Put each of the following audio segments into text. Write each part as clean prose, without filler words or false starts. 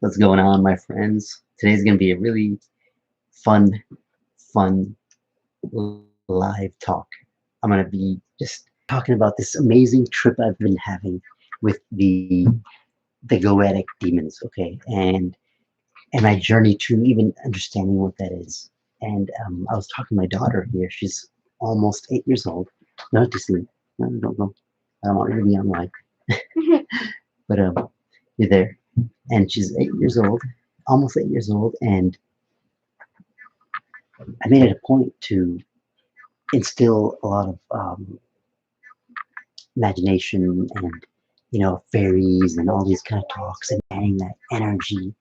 What's going on, my friends? Today's gonna be a really fun live talk. I'm gonna be just talking about this amazing trip I've been having with the Goetic demons, okay, and my journey to even understanding what that is. And I was talking to my daughter here. She's almost 8 years old. No, to sleep. No, don't go. I don't want her to be online. But you're there, and she's 8 years old, almost 8 years old, and I made it a point to instill a lot of imagination and fairies and all these kind of talks and adding that energy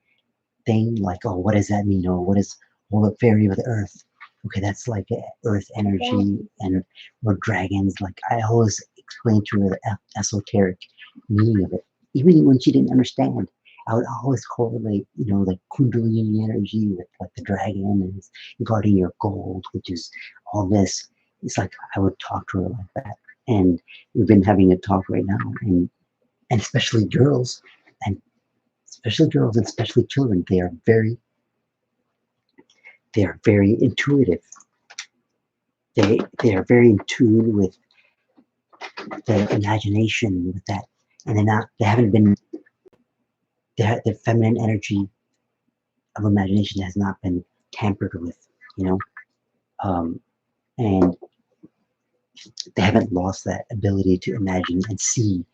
thing, like, oh, what does that mean? Or what is a fairy with earth? Okay, that's like earth energy, and or dragons. Like, I always explain to her the esoteric meaning of it, even when she didn't understand. I would always correlate, like Kundalini energy with like the dragon and guarding your gold, which is all this. It's like I would talk to her like that, and we've been having a talk right now, and especially girls, and especially children. They are very intuitive. They are very in tune with the imagination, with that, and they haven't been the feminine energy of imagination has not been tampered with, um, and they haven't lost that ability to imagine and see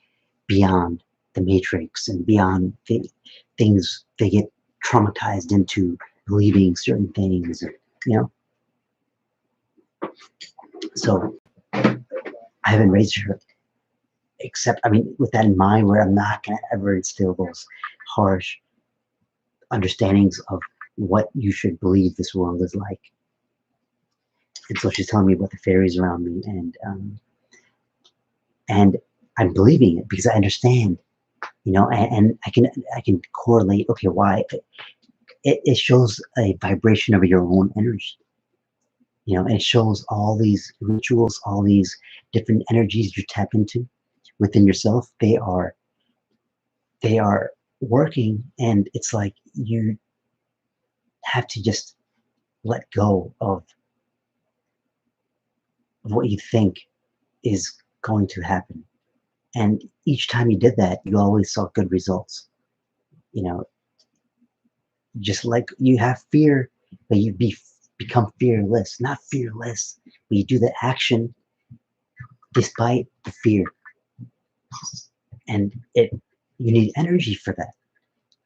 beyond the matrix and beyond the things they get traumatized into believing certain things, you know. So I haven't raised her, except, I mean, with that in mind, where I'm not going to ever instill those harsh understandings of what you should believe this world is like. And so she's telling me about the fairies around me, and I'm believing it because I understand, and I can correlate. Okay, why? It shows a vibration of your own energy. And it shows all these rituals, all these different energies you tap into within yourself. They are working, and it's like you have to just let go of what you think is going to happen. And each time you did that, you always saw good results. Just like you have fear, but become fearless, not fearless, but you do the action despite the fear. And you need energy for that.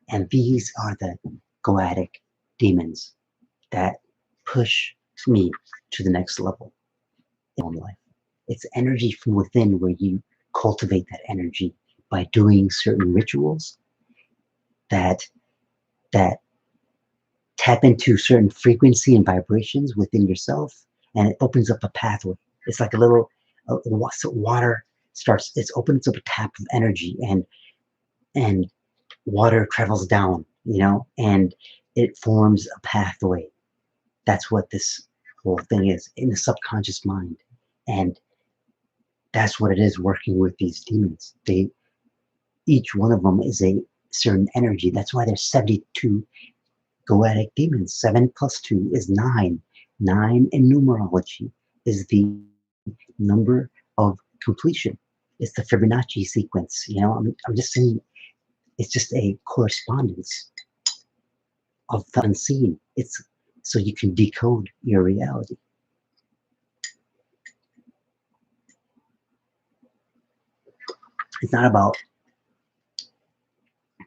And these are the Goetic demons that push me to the next level in my life. It's energy from within, where you cultivate that energy by doing certain rituals that tap into certain frequency and vibrations within yourself, and it opens up a pathway. It's like a little water starts. It opens up a tap of energy, and water travels down, and it forms a pathway. That's what this whole thing is in the subconscious mind, and that's what it is working with these demons. Each one of them is a certain energy. That's why there's 72 Goetic demons. 7 plus 2 is 9. 9 in numerology is the number of completion. It's the Fibonacci sequence. I'm just saying, it's just a correspondence of the unseen. It's so you can decode your reality. It's not about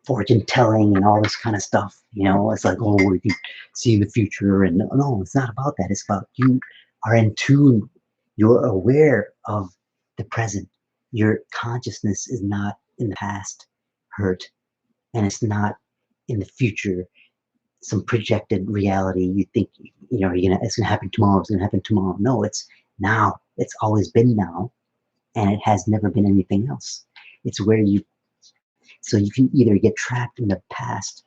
fortune telling and all this kind of stuff. It's like, oh, we can see the future, and no, it's not about that. It's about you are in tune. You're aware of the present. Your consciousness is not in the past hurt, and it's not in the future, some projected reality. You think it's gonna happen tomorrow. It's gonna happen tomorrow. No, it's now. It's always been now, and it has never been anything else. It's where so you can either get trapped in the past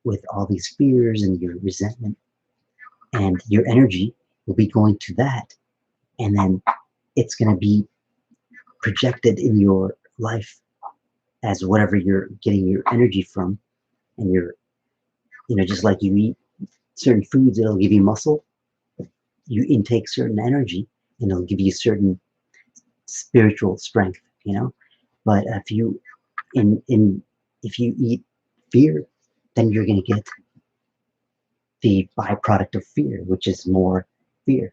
with all these fears and your resentment, and your energy will be going to that, and then it's going to be projected in your life as whatever you're getting your energy from, and Just like you eat certain foods, it'll give you muscle. You intake certain energy, and it'll give you certain spiritual strength. But if you eat fear, then you're going to get the byproduct of fear, which is more fear.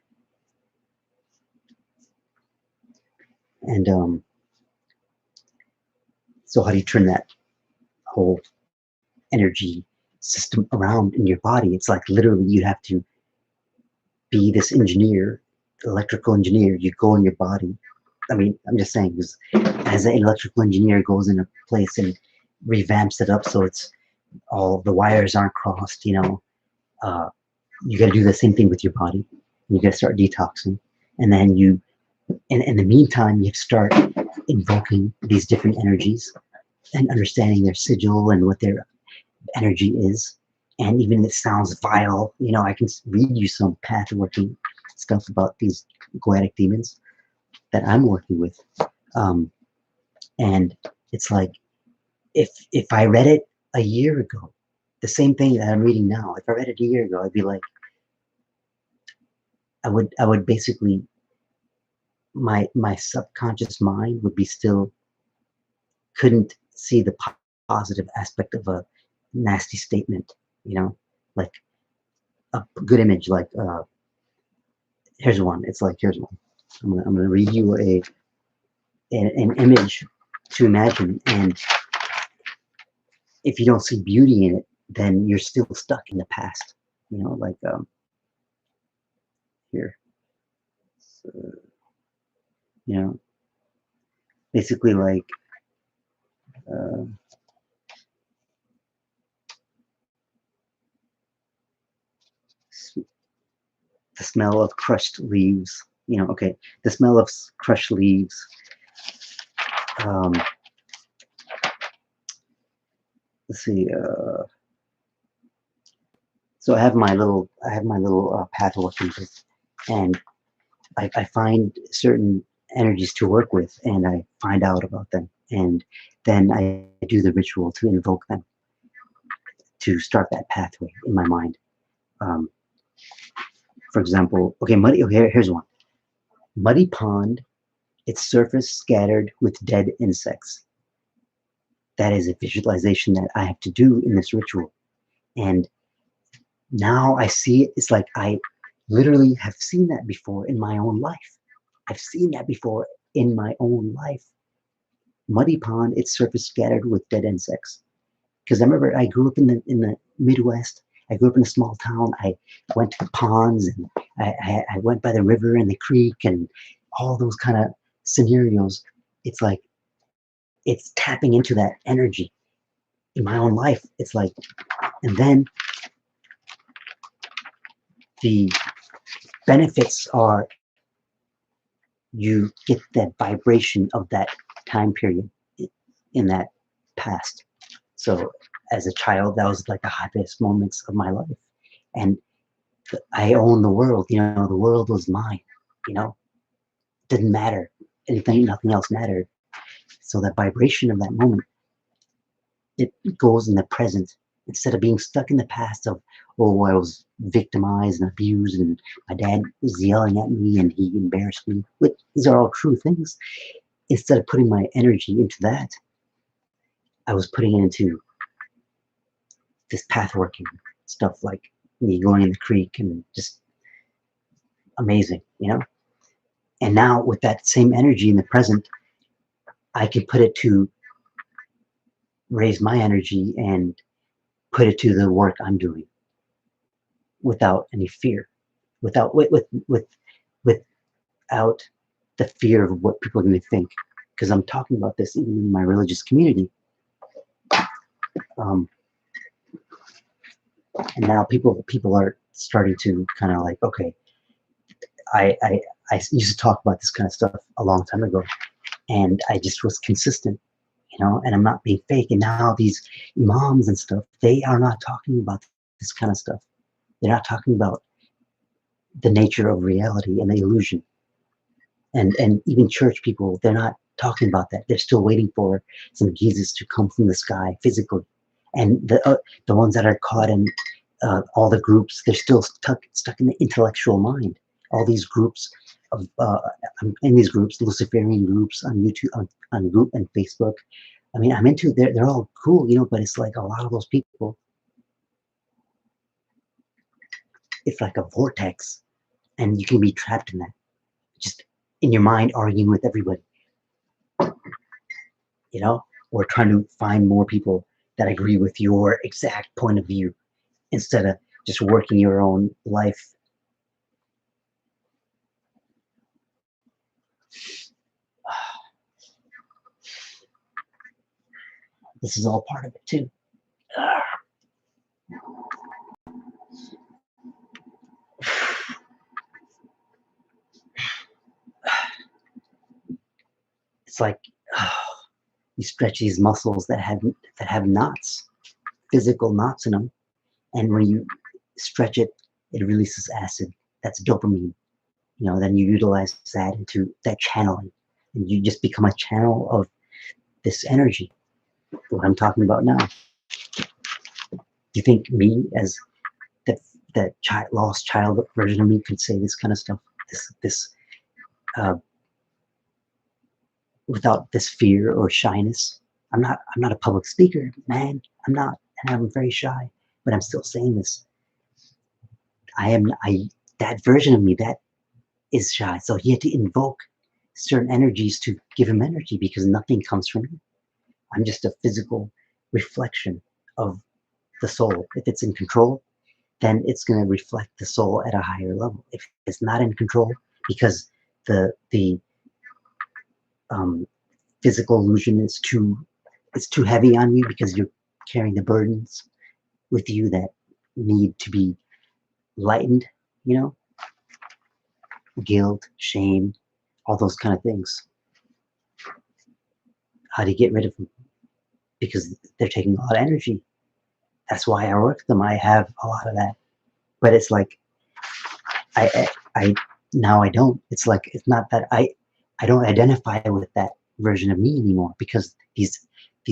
And so how do you turn that whole energy system around in your body? It's like literally you have to be this engineer, electrical engineer. You go in your body. I mean, I'm just saying, because as an electrical engineer goes in a place and revamps it up so it's all the wires aren't crossed, you got to do the same thing with your body. You got to start detoxing, and then in the meantime, you have to start invoking these different energies and understanding their sigil and what their energy is. And even if it sounds vile, I can read you some pathworking stuff about these goetic demons that I'm working with. And it's like, if I read it a year ago, the same thing that I'm reading now, if I read it a year ago, I'd be like, I would basically, my subconscious mind would be still, couldn't see the positive aspect of a nasty statement, like a good image, like here's one. It's like, here's one. I'm gonna read you an image to imagine, and if you don't see beauty in it, then you're still stuck in the past. Like here, so, basically like uh, the smell of crushed leaves. Okay, the smell of crushed leaves. Let's see. So I have my little pathworking, and I find certain energies to work with, and I find out about them, and then I do the ritual to invoke them to start that pathway in my mind. For example, okay, here's one. Muddy pond, its surface scattered with dead insects. That is a visualization that I have to do in this ritual. And now I see it. It's like I literally have seen that before in my own life. I've seen that before in my own life. Muddy pond, its surface scattered with dead insects. Because I remember I grew up in the Midwest. I grew up in a small town. I went to the ponds, and I went by the river and the creek and all those kind of scenarios. It's like it's tapping into that energy in my own life. It's like, and then the benefits are you get that vibration of that time period in that past. So as a child, that was like the happiest moments of my life. And I own the world, the world was mine, didn't matter. Anything, nothing else mattered. So that vibration of that moment, it goes in the present instead of being stuck in the past of, oh, I was victimized and abused and my dad was yelling at me and he embarrassed me. Which these are all true things. Instead of putting my energy into that, I was putting it into this pathworking stuff, like me going in the creek and just amazing, And now with that same energy in the present, I can put it to raise my energy and put it to the work I'm doing without any fear, without without the fear of what people are going to think. Because I'm talking about this even in my religious community. And now people are starting to kind of like, okay, I used to talk about this kind of stuff a long time ago, and I just was consistent, and I'm not being fake. And now these imams and stuff, they are not talking about this kind of stuff. They're not talking about the nature of reality and the illusion. And even church people, they're not talking about that. They're still waiting for some Jesus to come from the sky physically. And the ones that are caught in all the groups, they're still stuck in the intellectual mind. All these groups of in these groups, Luciferian groups on YouTube, on group and Facebook. I mean, I'm into. They're all cool, but it's like a lot of those people. It's like a vortex, and you can be trapped in that, just in your mind, arguing with everybody, or trying to find more people that agree with your exact point of view instead of just working your own life. This is all part of it too. It's like you stretch these muscles that have knots, physical knots in them, and when you stretch it, it releases acid. That's dopamine. Then you utilize that into that channeling, and you just become a channel of this energy. What I'm talking about now. Do you think me, as that lost child version of me, could say this kind of stuff? This without this fear or shyness. I'm not a public speaker, man. I'm not, and I'm very shy, but I'm still saying this. That version of me that is shy. So he had to invoke certain energies to give him energy because nothing comes from me. I'm just a physical reflection of the soul. If it's in control, then it's going to reflect the soul at a higher level. If it's not in control, because the physical illusion is too heavy on you because you're carrying the burdens with you that need to be lightened, guilt, shame, all those kind of things. How do you get rid of them? Because they're taking a lot of energy. That's why I work with them. I have a lot of that. But it's like I now I don't. It's like it's not that I don't identify with that version of me anymore because these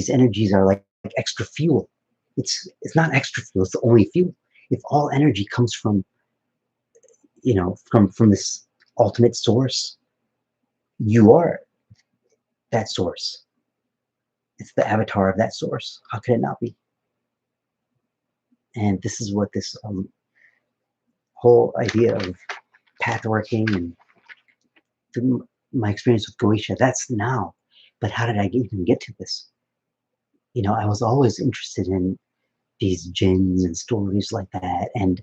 energies are like extra fuel. It's not extra fuel, it's the only fuel. If all energy comes from from this ultimate source, you are that source. It's the avatar of that source. How could it not be? And this is what this whole idea of pathworking and my experience with Goetia, that's now. But how did I even get to this? I was always interested in these jinns and stories like that, and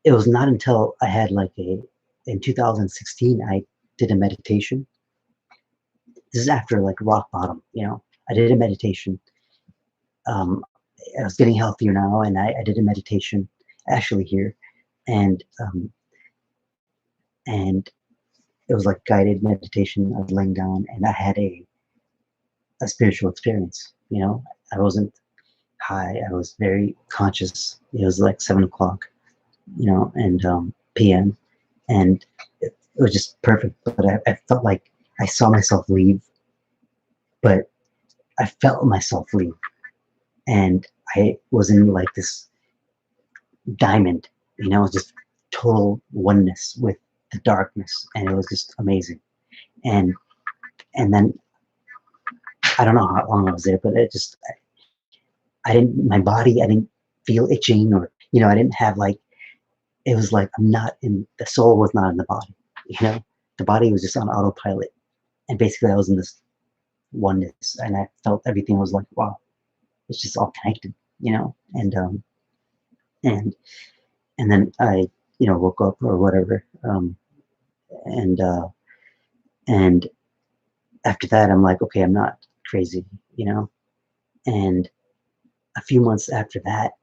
it was not until I had in 2016 I did a meditation. This is after rock bottom. I did a meditation. I was getting healthier now, and I did a meditation actually here, and it was like guided meditation. I was laying down, and I had a spiritual experience. I wasn't high. I was very conscious. It was like 7 o'clock, and p.m. and it was just perfect. But I felt like I saw myself leave, but I felt myself leave, and I was in this diamond, just total oneness with the darkness, and it was just amazing. And then I don't know how long I was there, but I didn't, my body, I didn't feel itching, or I didn't have it was like I'm not in, the soul was not in the body, the body was just on autopilot, and basically I was in this oneness, and I felt everything was like, wow, it's just all connected, and then I woke up or whatever, and after that I'm like, okay, I'm not crazy, and a few months after that,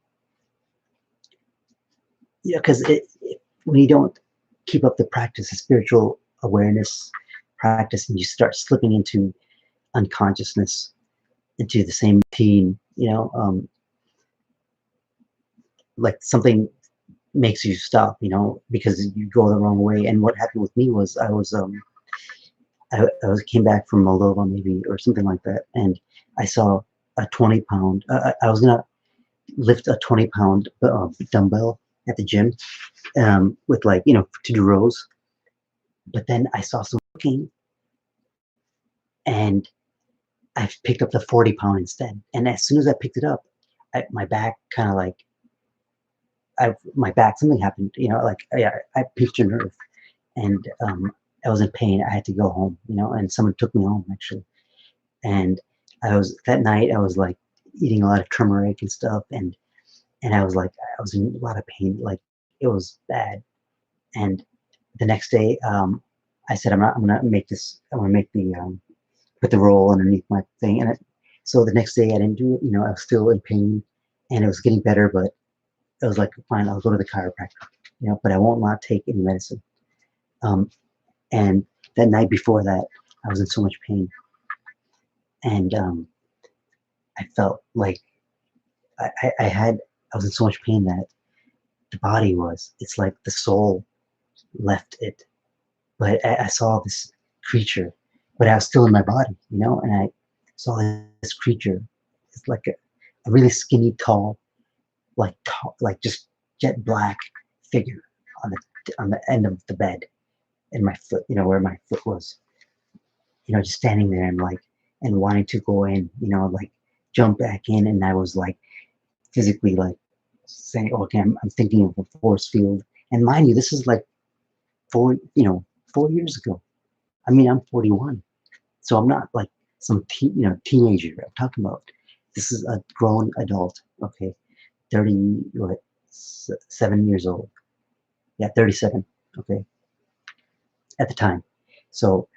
because when you don't keep up the practice of spiritual awareness practice, and you start slipping into unconsciousness, into the same routine, like something makes you stop, because you go the wrong way. And what happened with me was I came back from Moldova maybe or something like that, and I saw a 20 pound. I was gonna lift a 20 pound dumbbell at the gym, with like to do rows, but then I saw some cooking, and I picked up the 40 pound instead. And as soon as I picked it up, my back kind of like my back something happened. Like I pinched a nerve, and I was in pain. I had to go home. And someone took me home actually. And that night I was like eating a lot of turmeric and stuff, and I was like I was in a lot of pain. Like it was bad. And the next day, I said I'm gonna make this. I'm gonna make the put the roll underneath my thing. So the next day I didn't do it. I was still in pain, and it was getting better, but it was like, fine, I'll go to the chiropractor. But I won't not take any medicine. Um, and that night before that, I was in so much pain, and I felt like I was in so much pain that the body it's like the soul left it. But I saw this creature, but I was still in my body, and I saw this creature. It's like a really skinny, tall, like just jet black figure on the end of the bed, and my foot, where my foot was, just standing there and wanting to go in, like jump back in, and I was like physically like saying, okay, I'm thinking of a force field, and mind you, this is like 4 years ago. I mean, I'm 41, so I'm not like some teenager. I'm talking about this is a grown adult. Okay, 7 years old. Yeah, 37. Okay, at the time. So,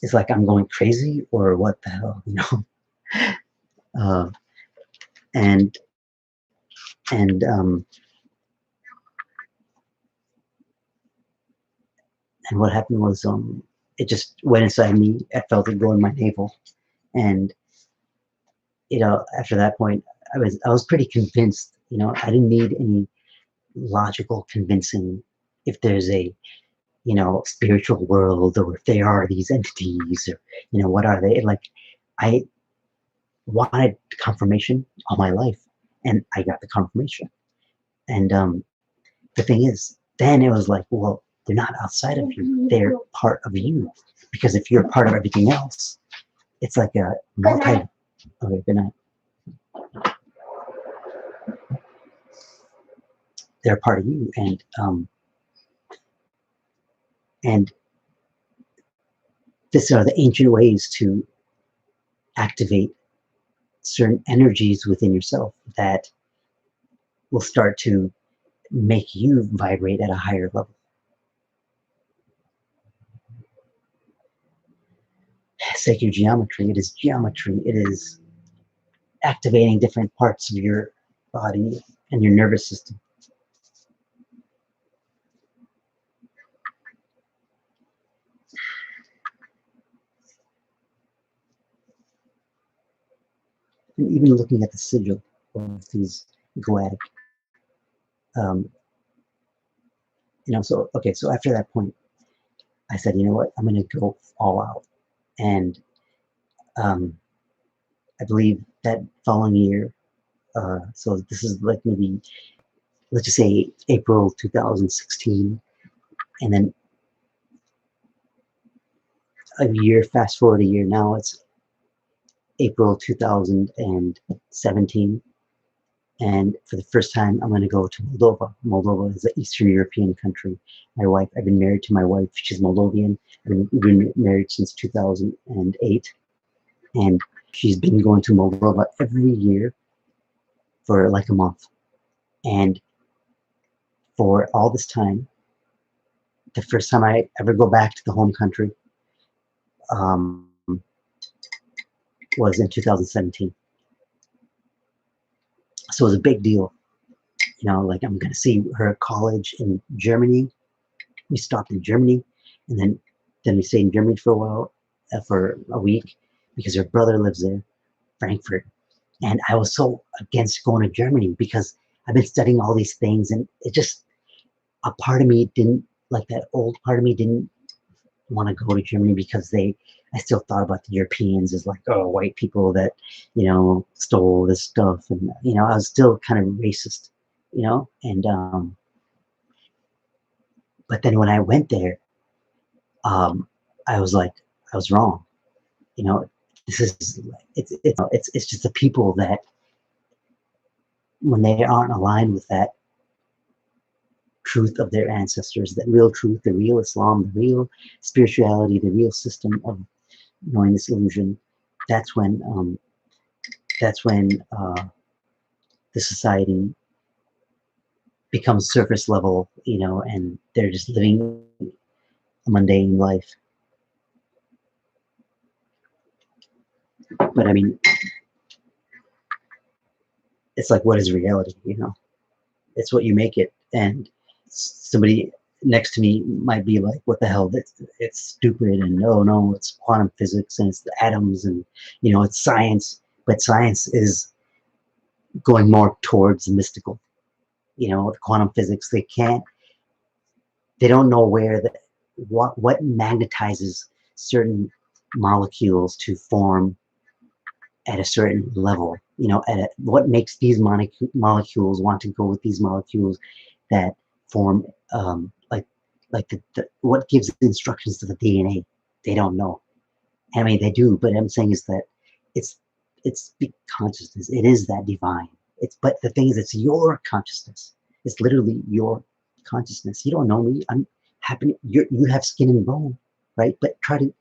it's like I'm going crazy or what the hell, uh, and and and what happened was it just went inside me. I felt it go in my navel, and after that point, I was pretty convinced. I didn't need any logical convincing if there's a spiritual world, or if there are these entities, or what are they like. I wanted confirmation all my life, and I got the confirmation. And the thing is, then it was like, well, they're not outside of you, they're part of you, because if you're part of everything else, it's like a multi. Okay, good night. They're part of you, and these are the ancient ways to activate certain energies within yourself that will start to make you vibrate at a higher level. Sacred geometry, it is geometry, it is activating different parts of your body and your nervous system. And even looking at the sigil of these Goetic, um, so okay, so after that point, I said, you know what, I'm going to go all out. And I believe that following year, so this is like maybe, let's just say April 2016, and then a year, fast forward a year, now it's April 2017, and for the first time I'm going to go to Moldova. Moldova is an Eastern European country. I've been married to my wife, she's Moldovan. We've been married since 2008, and she's been going to Moldova every year for like a month. And for all this time, the first time I ever go back to the home country um, was in 2017. So it was a big deal. Like I'm going to see her at college in Germany. We stopped in Germany, and then we stayed in Germany for a while, for a week, because her brother lives there, Frankfurt. And I was so against going to Germany because I've been studying all these things, and it just, a part of me didn't, like that old part of me didn't want to go to Germany because I still thought about the Europeans as like, oh, white people that, stole this stuff. And, I was still kind of racist, and, but then when I went there, um, I was like, I was wrong. This is, it's just the people that when they aren't aligned with that truth of their ancestors, that real truth, the real Islam, the real spirituality, the real system of knowing this illusion, that's when the society becomes surface level, and they're just living a mundane life. But I mean, it's like, what is reality? It's what you make it. And somebody next to me might be like, what the hell, it's stupid, and no, it's quantum physics, and it's the atoms, and it's science. But science is going more towards the mystical. With quantum physics, they don't know what magnetizes certain molecules to form at a certain level, what makes these molecules want to go with these molecules that form, like what gives instructions to the DNA. They don't know. I mean, they do, but I'm saying is that it's the consciousness. It is that divine. But the thing is, it's your consciousness. It's literally your consciousness. You don't know me. I'm happy. You have skin and bone, right? But how do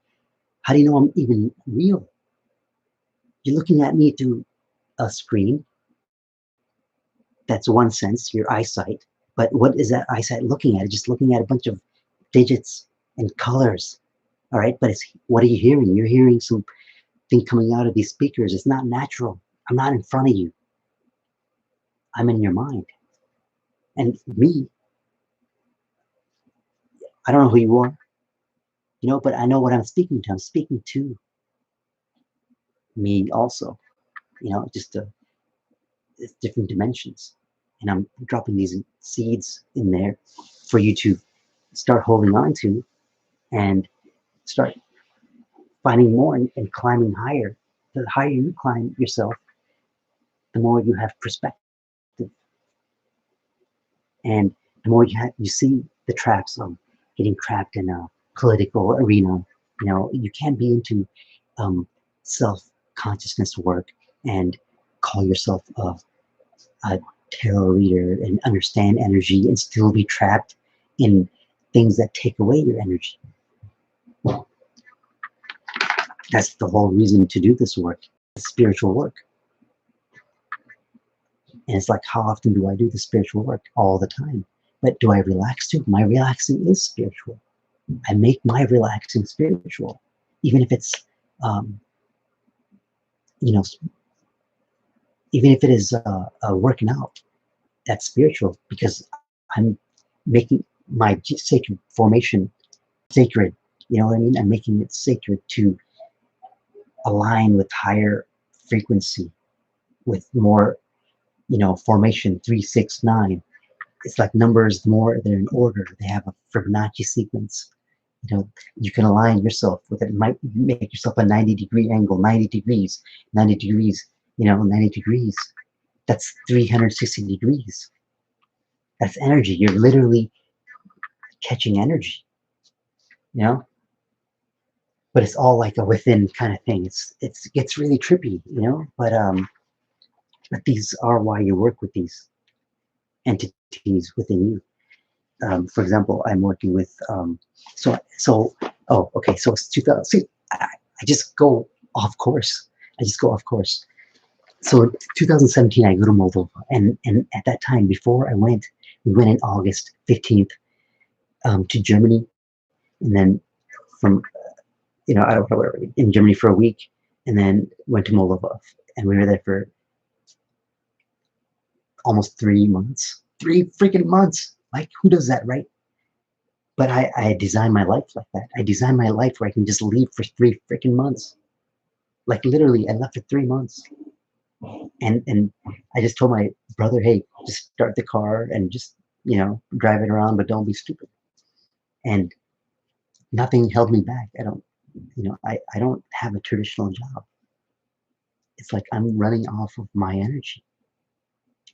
you know I'm even real? You're looking at me through a screen. That's one sense, your eyesight. But what is that eyesight looking at? It's just looking at a bunch of digits and colors. All right, but what are you hearing? You're hearing something coming out of these speakers. It's not natural. I'm not in front of you. I'm in your mind. And me, I don't know who you are, but I know what I'm speaking to. I'm speaking to me also, just it's different dimensions. And I'm dropping these seeds in there for you to start holding on to and start finding more and climbing higher. The higher you climb yourself, the more you have perspective, and the more you see the traps of getting trapped in a political arena. You can't be into self-consciousness work and call yourself a tarot reader and understand energy and still be trapped in things that take away your energy. That's the whole reason to do this work, spiritual work. And it's like, how often do I do the spiritual work? All the time. But do I relax too? My relaxing is spiritual. I make my relaxing spiritual, even if it's, even if it is working out. That's spiritual because I'm making my sacred formation sacred. You know what I mean? I'm making it sacred to align with higher frequency, with more, formation 369. It's like numbers, more they're in order. They have a Fibonacci sequence. You can align yourself with it. Might make yourself a 90-degree angle, 90 degrees, 90 degrees, 90 degrees. That's 360 degrees. That's energy. You're literally catching energy, but it's all like a within kind of thing. It gets really trippy, but these are why you work with these entities within you. For example, I'm working with oh, okay, so it's 2000. See, I just go off course. So in 2017, I go to Moldova, and at that time, before I went, we went in August 15th to Germany, and then from I don't know, whatever, in Germany for a week, and then went to Moldova, and we were there for almost 3 months. 3 freaking months! Like, who does that, right? But I designed my life like that. I designed my life where I can just leave for 3 freaking months. Like, literally, I left for 3 months. And I just told my brother, hey, just start the car and just, drive it around, but don't be stupid. And nothing held me back. I don't, I don't have a traditional job. It's like I'm running off of my energy,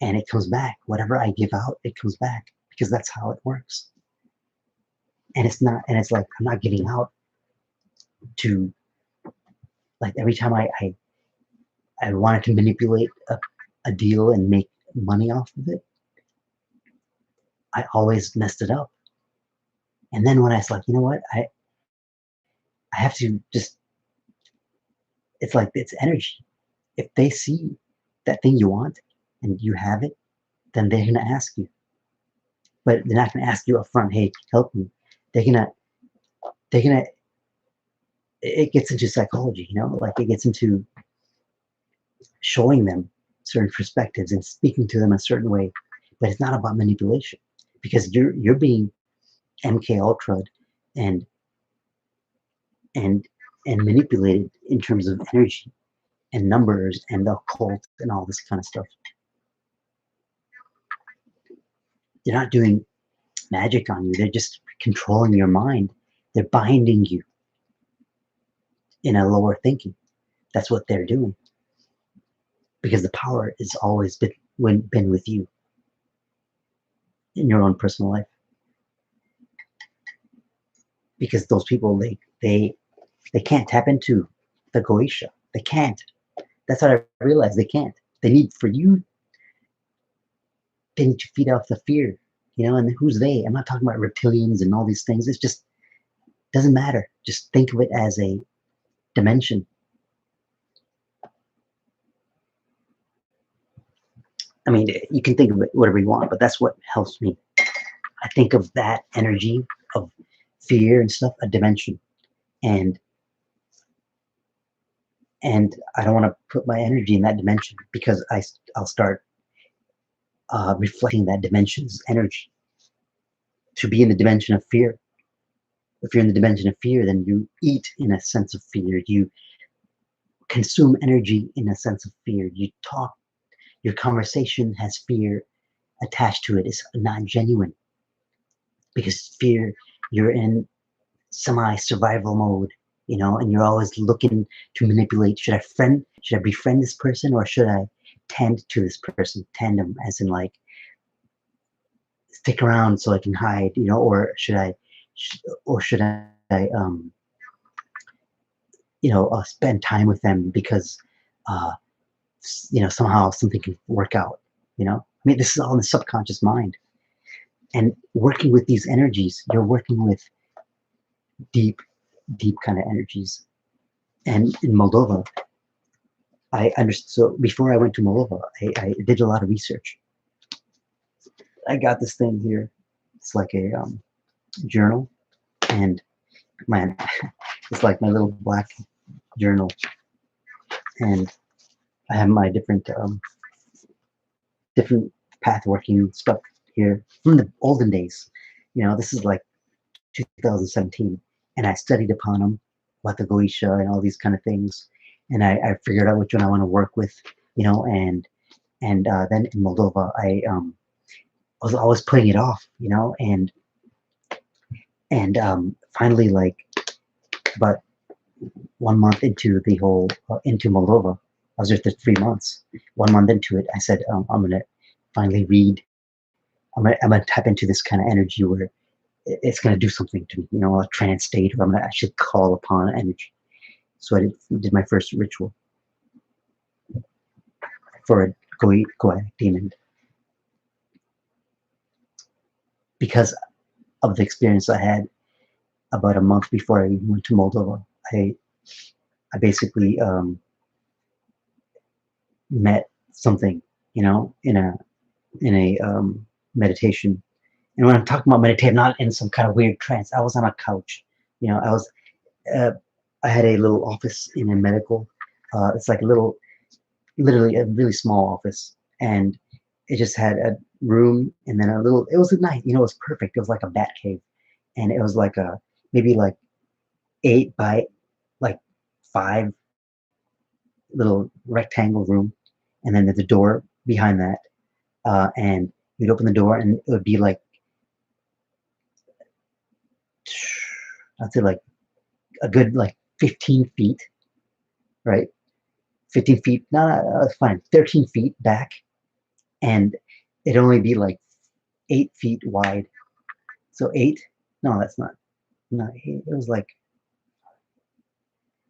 and it comes back. Whatever I give out, it comes back, because that's how it works. And it's like I'm not giving out to, like, every time I wanted to manipulate a deal and make money off of it, I always messed it up. And then when I was like, you know what, I have to just, it's like, it's energy. If they see that thing you want and you have it, then they're gonna ask you. But they're not gonna ask you up front, hey, help me. They're gonna it gets into psychology, like it gets into showing them certain perspectives and speaking to them a certain way. But it's not about manipulation, because you're being MK Ultra'd and and and manipulated in terms of energy and numbers and the occult and all this kind of stuff. They're not doing magic on you. They're just controlling your mind. They're binding you in a lower thinking. That's what they're doing, because the power has always been with you in your own personal life. Because those people, they can't tap into the Goetia. They can't. That's what I realized. They can't. They need for you. They need to feed off the fear, And who's they? I'm not talking about reptilians and all these things. It's just doesn't matter. Just think of it as a dimension. I mean, you can think of it whatever you want, but that's what helps me. I think of that energy of fear and stuff, a dimension, and I don't want to put my energy in that dimension, because I'll start reflecting that dimension's energy to be in the dimension of fear. If you're in the dimension of fear, then you eat in a sense of fear. You consume energy in a sense of fear. You talk. Your conversation has fear attached to it. It's not genuine, because fear, you're in semi-survival mode, and you're always looking to manipulate. Should I befriend this person, or should I tend to this person? Tandem, as in like stick around so I can hide, or should I spend time with them because uh, somehow something can work out. I mean, this is all in the subconscious mind. And working with these energies, you're working with deep, deep kind of energies. And in Moldova, I understood. So before I went to Moldova, I did a lot of research. I got this thing here. It's like a journal, and man, it's like my little black journal, and I have my different pathworking stuff here from the olden days. This is like 2017, and I studied upon them, about the Goetia and all these kind of things, and I figured out which one I want to work with, and then in Moldova, I was always putting it off, and finally, like, about 1 month into the whole into Moldova, I was there for 3 months. 1 month into it, I said, I'm gonna finally read. I'm gonna tap into this kind of energy where it's gonna do something to me, a trance state, or I'm gonna actually call upon energy. So I did my first ritual for a Goetic demon, because of the experience I had about a month before I went to Moldova. I basically met something, in a meditation. And when I'm talking about meditation, I'm not in some kind of weird trance. I was on a couch, I was I had a little office in a medical. It's like literally a really small office, and it just had a room and then a little. It was a night, it was perfect. It was like a bat cave, and it was like maybe like 8 by like 5 little rectangle room, and then there's a door behind that, and you'd open the door and it would be like I'd say like a good like 15 feet, right? 15 feet, no, that's fine, 13 feet back, and it'd only be like 8 feet wide. So eight, no, that's not eight. It was like,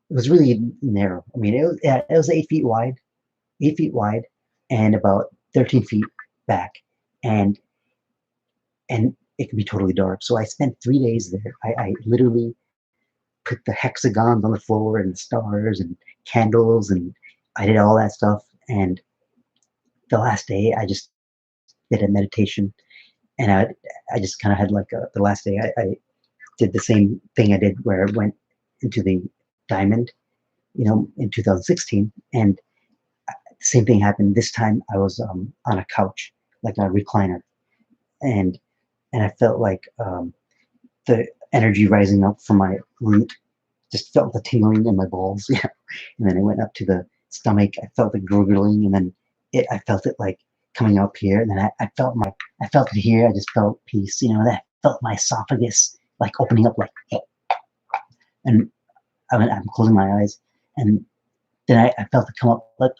it was really narrow. I mean, yeah, it was 8 feet wide, 8 feet wide, and about 13 feet back, and it can be totally dark. So I spent 3 days there. I literally put the hexagons on the floor and stars and candles, and I did all that stuff. And the last day, I just did a meditation, and I just kind of had like the last day, I did the same thing I did where I went into the diamond, in 2016, and the same thing happened. This time I was on a couch, like a recliner, and I felt like the energy rising up from my root, just felt the tingling in my balls, yeah. And then I went up to the stomach, I felt the gurgling, and then I felt it like coming up here, and then I felt it here, I just felt peace, and I felt my esophagus like opening up, like, and I'm closing my eyes, and then I felt it come up, like,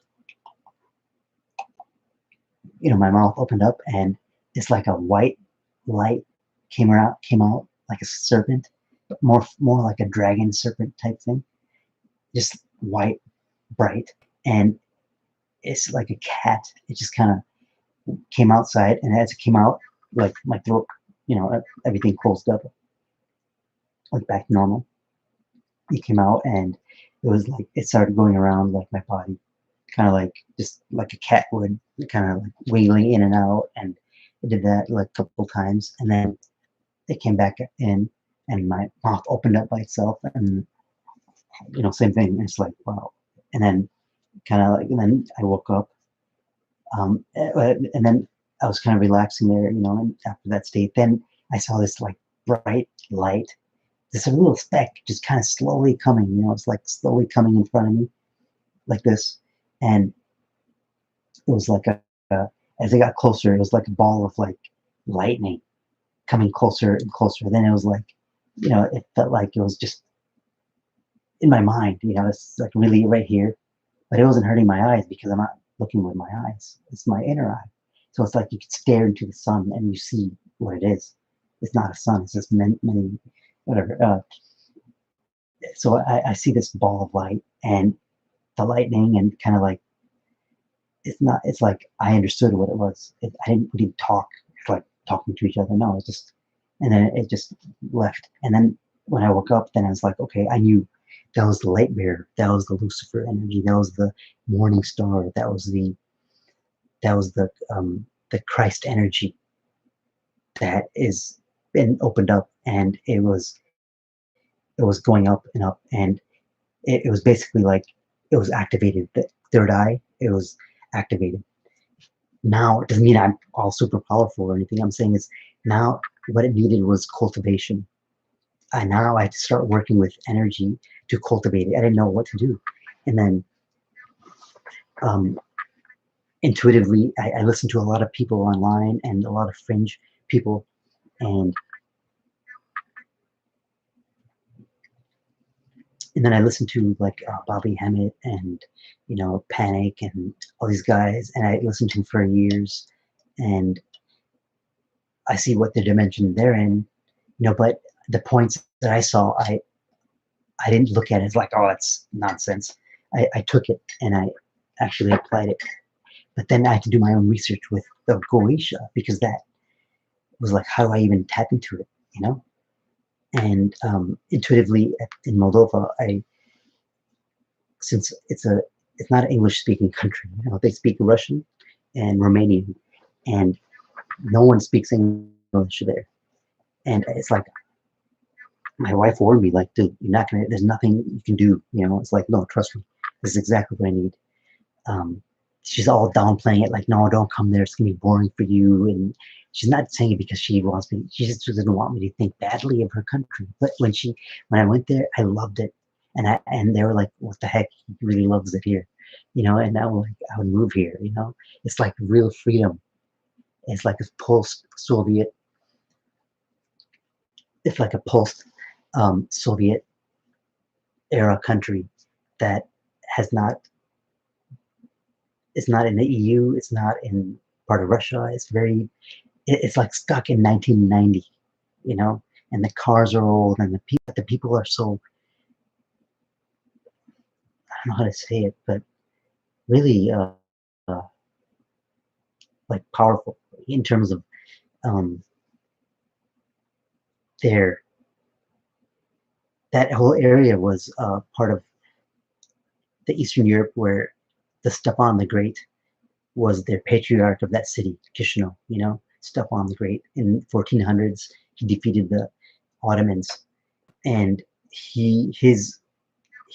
my mouth opened up, and it's like a white light came out like a serpent, but more like a dragon serpent type thing, just white, bright, and it's like a cat. It just kind of came outside, and as it came out, like my throat, everything closed up, like back to normal. It came out, and it was like it started going around like my body, kind of like just like a cat would, kind of like wiggling in and out, and it did that like a couple times, and then it came back in, and my mouth opened up by itself, and same thing. It's like, wow. And then kind of like, and then I woke up, and then I was kind of relaxing there, and after that state, then I saw this like bright light, this little speck just kind of slowly coming, it's like slowly coming in front of me like this. And it was like as it got closer, it was like a ball of like lightning coming closer and closer. Then it was like, it felt like it was just in my mind, it's like really right here, but it wasn't hurting my eyes because I'm not looking with my eyes. It's my inner eye. So it's like you could stare into the sun and you see what it is. It's not a sun. It's just many whatever. So I see this ball of light and the lightning, and kind of like, it's not. It's like I understood what it was. We didn't talk like talking to each other. No, it's just, and then it just left. And then when I woke up, then I was like, okay, I knew that was the light bearer. That was the Lucifer energy. That was the morning star. That was the Christ energy that is been opened up, and it was going up and up, and it was basically like it was activated. The third eye, it was activated. Now it doesn't mean I'm all super powerful or anything. I'm saying is now what it needed was cultivation. And now I had to start working with energy to cultivate it. I didn't know what to do, and then um, intuitively, I listened to a lot of people online and a lot of fringe people, and then I listened to like Bobby Hemmett and Panic and all these guys, and I listened to them for years, and I see what the dimension they're in, but the points that I saw, I didn't look at it as like, oh, it's nonsense. I took it and I actually applied it, but then I had to do my own research with the Goetia, because that was like, how do I even tap into it, And intuitively in Moldova, since it's not an English speaking country, they speak Russian and Romanian, and no one speaks English there. And it's like, my wife warned me, like, dude, there's nothing you can do, it's like, no, trust me, this is exactly what I need. She's all downplaying it, like, no, don't come there, it's gonna be boring for you. And she's not saying it because she just doesn't want me to think badly of her country. But when I went there, I loved it. And they were like, what the heck, he really loves it here, and I would move here, it's like real freedom. It's like a post-Soviet, it's like a post Soviet era country that has not, it's not in the EU, it's not in part of Russia. It's very, it's like stuck in 1990, you know, and the cars are old and the people are so, I don't know how to say it, but really like powerful in terms of um, their, that whole area was part of the Eastern Europe where the Stepan the Great was their patriarch of that city, Chisinau, you know, Stepan the Great. In 1400s, he defeated the Ottomans, and he is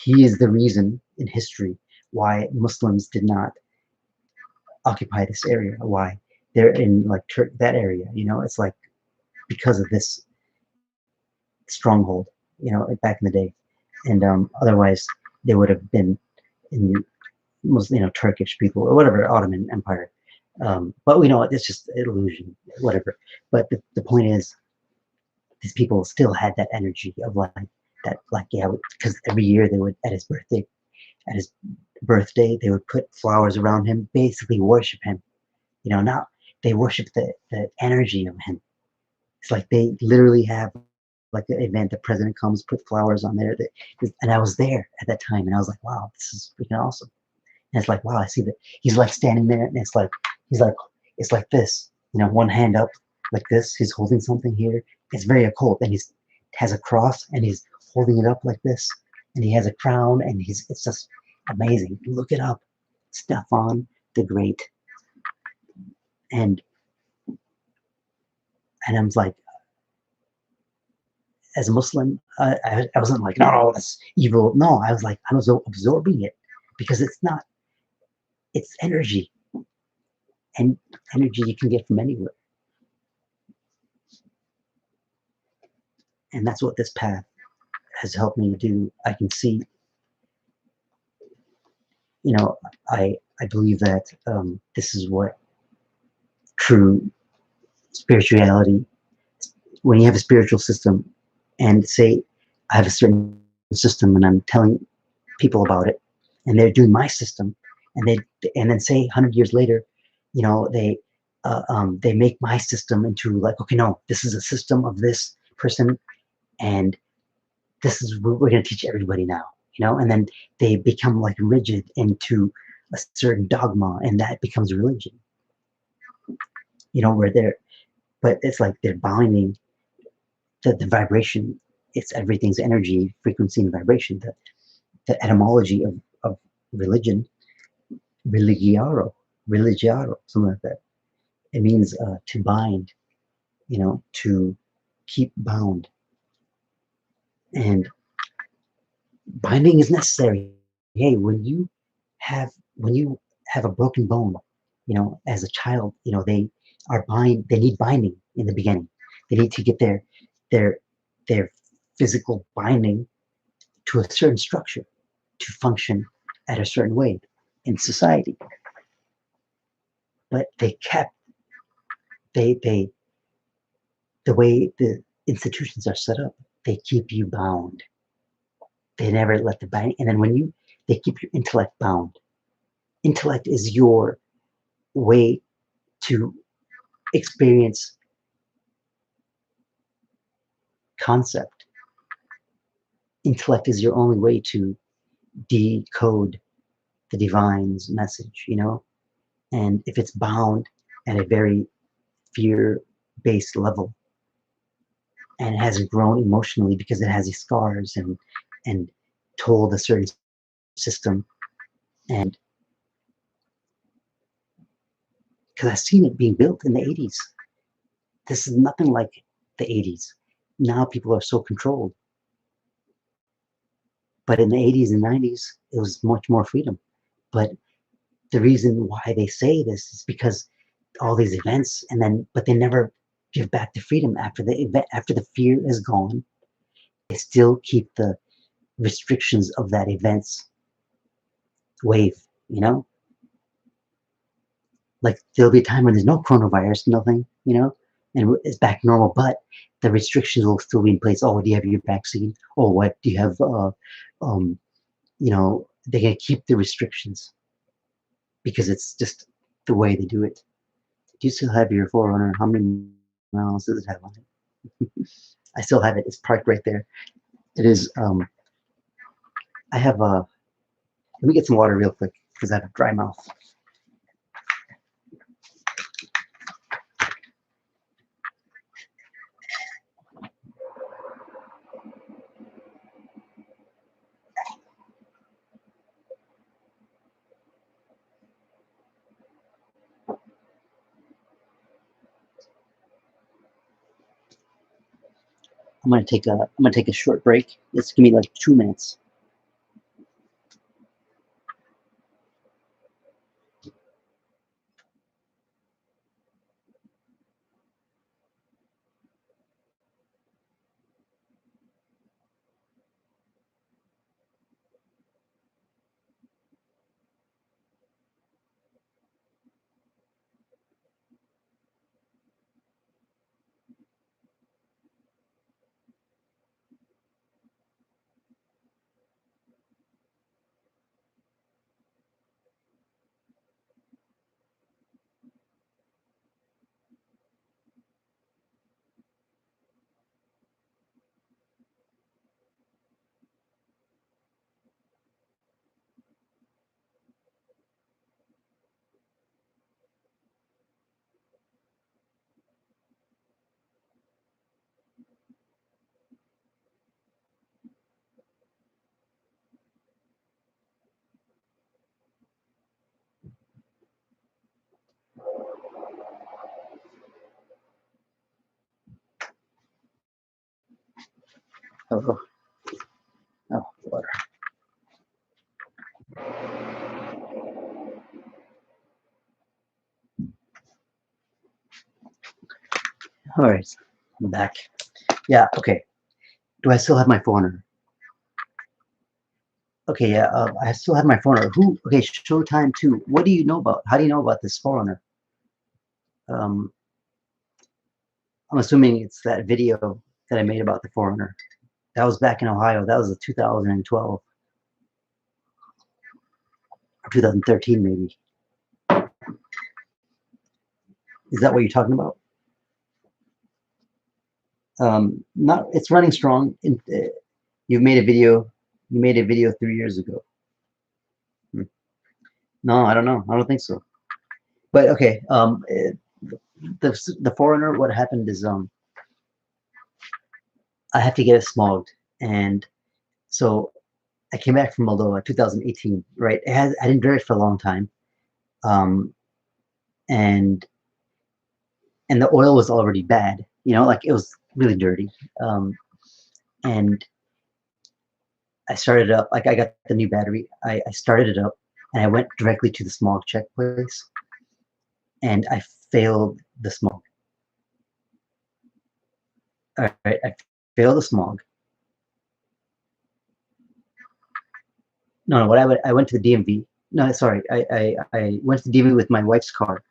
the reason in history why Muslims did not occupy this area, why they're in like that area, you know, it's like because of this stronghold, you know, back in the day. And otherwise they would have been in Muslim, you know, Turkish people or whatever, Ottoman Empire. But we know it's just illusion, whatever. But the point is, these people still had that energy of like that, like yeah, because every year they would at his birthday they would put flowers around him, basically worship him. You know, now they worship the energy of him. It's like they literally have like an event, the president comes, put flowers on there. And I was there at that time, and I was like, wow, this is freaking awesome. And it's like, wow, I see that he's like standing there, and it's like he's like, it's like this, you know, one hand up like this. He's holding something here. It's very occult, and he's has a cross, and he's holding it up like this, and he has a crown, and it's just amazing. Look it up, Stefan the Great, and I was like, as a Muslim, I wasn't like, no, that's evil. No, I was like, I was absorbing it because it's not, it's energy, and energy you can get from anywhere. And that's what this path has helped me do. I can see, you know, I believe that this is what true spirituality, when you have a spiritual system, and say I have a certain system and I'm telling people about it, and they're doing my system, and then say 100 years later, you know, they make my system into like, okay, no, this is a system of this person, and this is what we're going to teach everybody now, you know, and then they become like rigid into a certain dogma, and that becomes religion, you know, where they're, but it's like they're binding the vibration. It's everything's energy, frequency, and vibration. The etymology of religion, religiaro, something like that. It means to bind, you know, to keep bound. And binding is necessary. Hey, when you have a broken bone, you know, as a child, you know, they need binding in the beginning. They need to get their their physical binding to a certain structure to function at a certain way in society. But they kept they the way the institutions are set up, they keep you bound. They never let the bind, and then they keep your intellect bound. Intellect is your way to experience concept. Intellect is your only way to decode the divine's message, you know? And if it's bound at a very fear-based level, and it hasn't grown emotionally because it has these scars and told a certain system, and because I've seen it being built in the 80s. This is nothing like the 80s. Now people are so controlled. But in the 80s and 90s, it was much more freedom. But the reason why they say this is because all these events, but they never give back the freedom after the event, after the fear is gone. They still keep the restrictions of that event's wave, you know? Like there'll be a time when there's no coronavirus, nothing, you know? and it's back normal, but the restrictions will still be in place. Oh, do you have your vaccine? Oh, what do you have? You know, they're gonna keep the restrictions because it's just the way they do it. Do you still have your Forerunner? How many miles does it have on it? I still have it. It's parked right there. It is. I have a. Let me get some water real quick because I have a dry mouth. I'm gonna take a short break. Just give me like 2 minutes. Oh, oh, water. All right, I'm back. Yeah. Okay. Do I still have my Forerunner? Okay. Yeah. I still have my Forerunner. Who? Okay. Showtime 2. What do you know about? How do you know about this Forerunner? Um, I'm assuming it's that video that I made about the Forerunner. That was back in Ohio. That was 2012 or 2013, maybe. Is that what you're talking about? Not. It's running strong. You made a video. You made a video 3 years ago. No, I don't know. I don't think so. But okay. The Forerunner. What happened is I had to get it smogged, and so I came back from Moldova 2018. Right. I didn't drive it for a long time. Um, and the oil was already bad, you know, like it was really dirty. And I started up, like I got the new battery. I started it up and I went directly to the smog check place and I failed the smog. All right, I failed the smog. No, I went to the DMV. No, sorry, I went to the DMV with my wife's car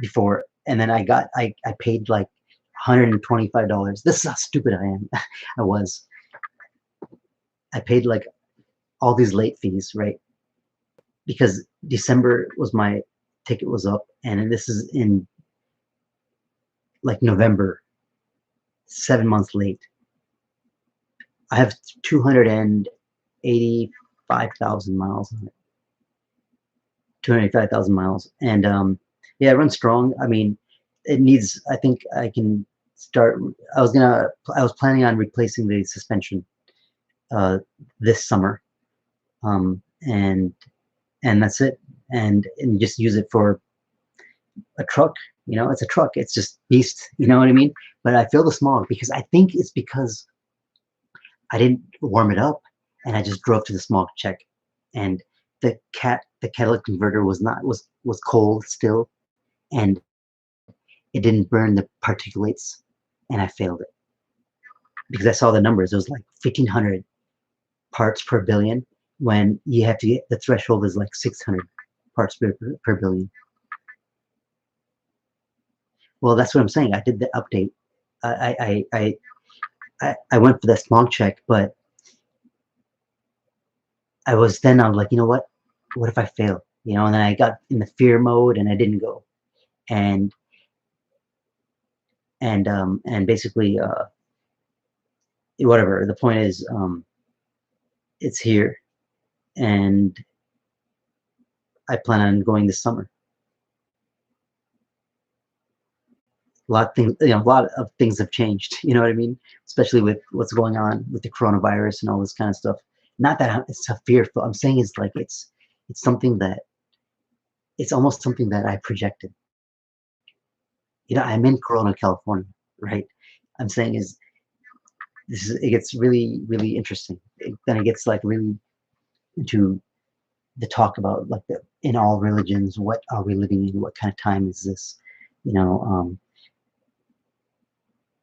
before, and then I paid like $125. This is how stupid I am. I paid like all these late fees, right? Because December was my ticket was up, and this is in like November, 7 months late. I have 285,000 miles on it. 285,000 miles, and yeah, it runs strong. I mean, it needs. I think I can start. I was planning on replacing the suspension this summer, and that's it. And just use it for a truck. You know, it's a truck. It's just beast. You know what I mean? But I feel the smog because I think it's because I didn't warm it up and I just drove to the smog check, and the catalytic converter was cold still, and it didn't burn the particulates, and I failed it because I saw the numbers. It was like 1,500 parts per billion when you have to get the threshold is like 600 parts per billion. Well, that's what I'm saying. I did the update. I went for the smog check, but I was like, you know what? What if I fail? You know, and then I got in the fear mode and I didn't go. And and basically whatever. The point is, it's here, and I plan on going this summer. A lot of things have changed. You know what I mean? Especially with what's going on with the coronavirus and all this kind of stuff. Not that it's a fearful. I'm saying it's like it's something that it's almost something that I projected. You know, I'm in Corona, California, right? I'm saying is it gets really, really interesting. Then it gets like really into the talk about like in all religions, what are we living in? What kind of time is this? You know,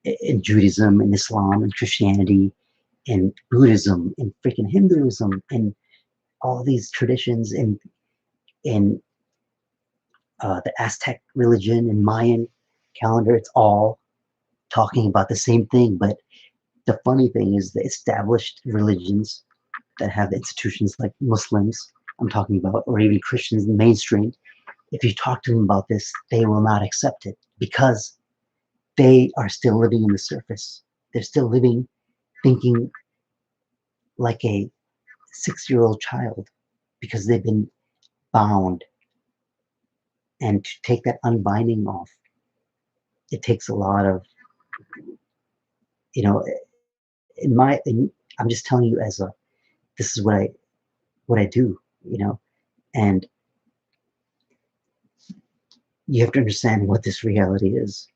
in Judaism, in Islam, in Christianity, in Buddhism, in freaking Hinduism, and all these traditions, in the Aztec religion and Mayan calendar. It's all talking about the same thing. But the funny thing is the established religions that have the institutions like Muslims, I'm talking about, or even Christians, the mainstream, if you talk to them about this, they will not accept it because they are still living in the surface. They're still living, thinking like a 6-year-old child because they've been bound. And to take that unbinding off, it takes a lot of, you know, I'm just telling you this is what I do, you know, and you have to understand what this reality is.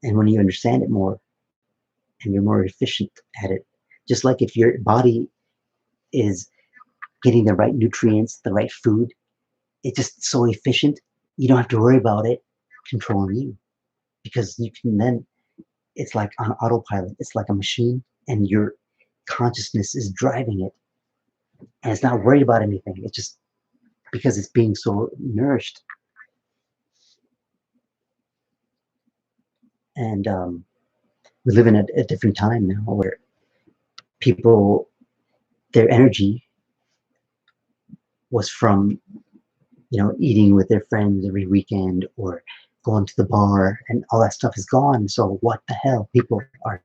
And when you understand it more and you're more efficient at it, just like if your body is getting the right nutrients, the right food, it's just so efficient, you don't have to worry about it controlling you because you can then, it's like on autopilot, it's like a machine and your consciousness is driving it and it's not worried about anything. It's just because it's being so nourished. And we live in a different time now where people, their energy was from, you know, eating with their friends every weekend or going to the bar, and all that stuff is gone. So what the hell? People are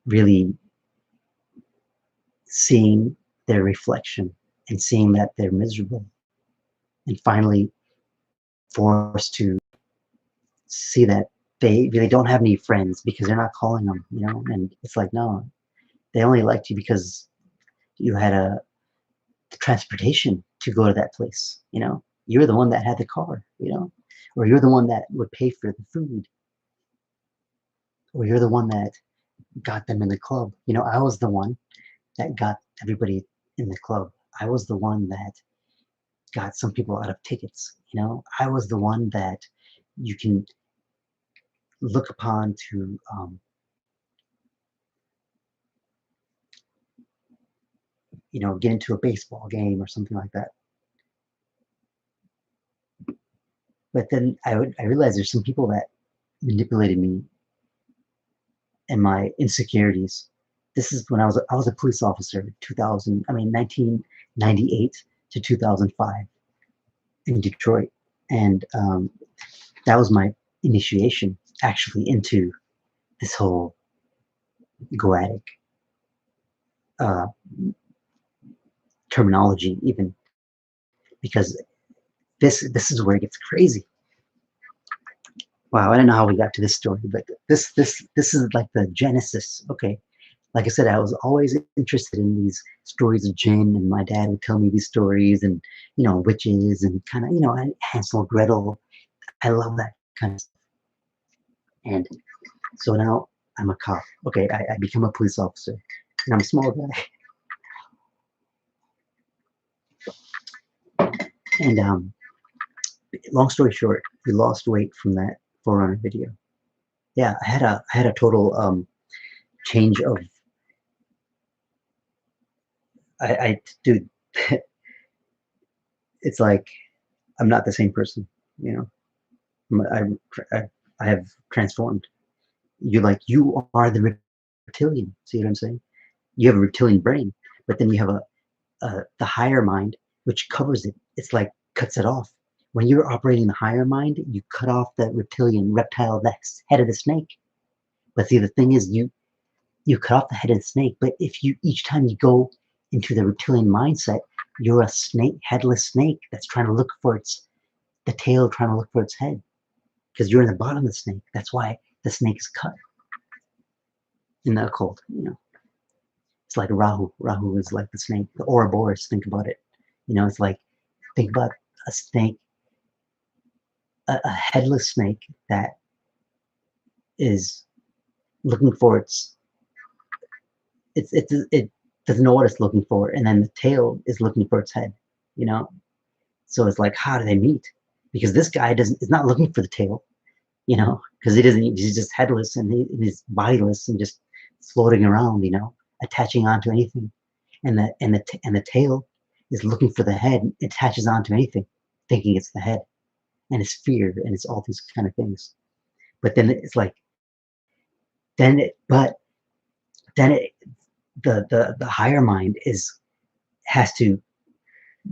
really seeing their reflection and seeing that they're miserable and finally forced to see that they really don't have any friends because they're not calling them, you know. And it's like, no, they only liked you because you had transportation to go to that place, you know. You're the one that had the car, you know, or you're the one that would pay for the food, or you're the one that got them in the club. You know, I was the one that got everybody in the club. I was the one that got some people out of tickets. You know, I was the one that you can look upon to, you know, get into a baseball game or something like that. But then I realized there's some people that manipulated me and my insecurities. This is when I was a police officer, 1998 to 2005 in Detroit, and that was my initiation actually into this whole Goetic uh, terminology, even because this is where it gets crazy. Wow, I don't know how we got to this story, but this is like the genesis. Okay, like I said, I was always interested in these stories of Jinn, and my dad would tell me these stories, and you know, witches, and kind of, you know, Hansel, Gretel. I love that kind of stuff. And so now I'm a cop. Okay, I become a police officer, and I'm a small guy. And long story short, we lost weight from that Forerunner video. Yeah, I had a total change of dude. It's like I'm not the same person, you know. I have transformed. You are the reptilian. See what I'm saying? You have a reptilian brain, but then you have the higher mind, which covers it. It's like cuts it off. When you're operating the higher mind, you cut off the reptile, that's head of the snake. But see, the thing is, you cut off the head of the snake. But if you each time you go into the reptilian mindset, you're a snake, headless snake that's trying to look for the tail, trying to look for its head, because you're in the bottom of the snake. That's why the snake is cut in the occult. It's like Rahu. Rahu is like the snake, the Ouroboros. Think about it. It's like, think about a snake, a headless snake that is looking for it doesn't know what it's looking for, and then the tail is looking for its head. So it's like, how do they meet? Because this guy is not looking for the tail, because he's just headless and he's bodiless and just floating around, attaching onto anything. And the tail is looking for the head, it attaches onto anything, thinking it's the head, and it's fear, and it's all these kind of things. But then it's like, the higher mind has to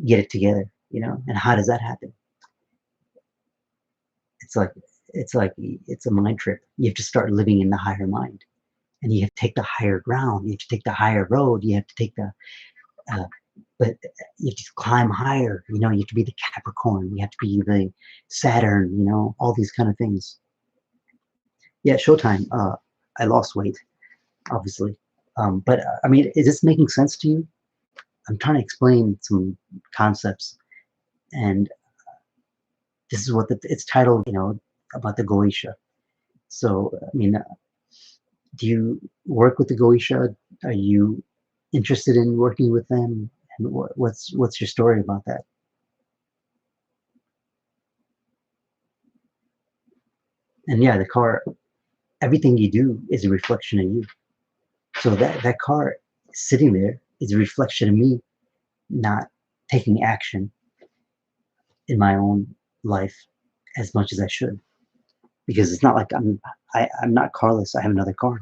get it together, and how does that happen? It's a mind trip. You have to start living in the higher mind, and you have to take the higher ground. You have to take the higher road. You have to take but you have to climb higher. You have to be the Capricorn. You have to be the Saturn. All these kind of things. Yeah, Showtime. I lost weight, obviously, but I mean, is this making sense to you? I'm trying to explain some concepts, and this is what it's titled, about the Goetia. So, I mean, do you work with the Goetia? Are you interested in working with them? And what's your story about that? And yeah, the car, everything you do is a reflection of you. So that car sitting there is a reflection of me not taking action in my own life as much as I should. Because it's not like I'm not carless. I have another car,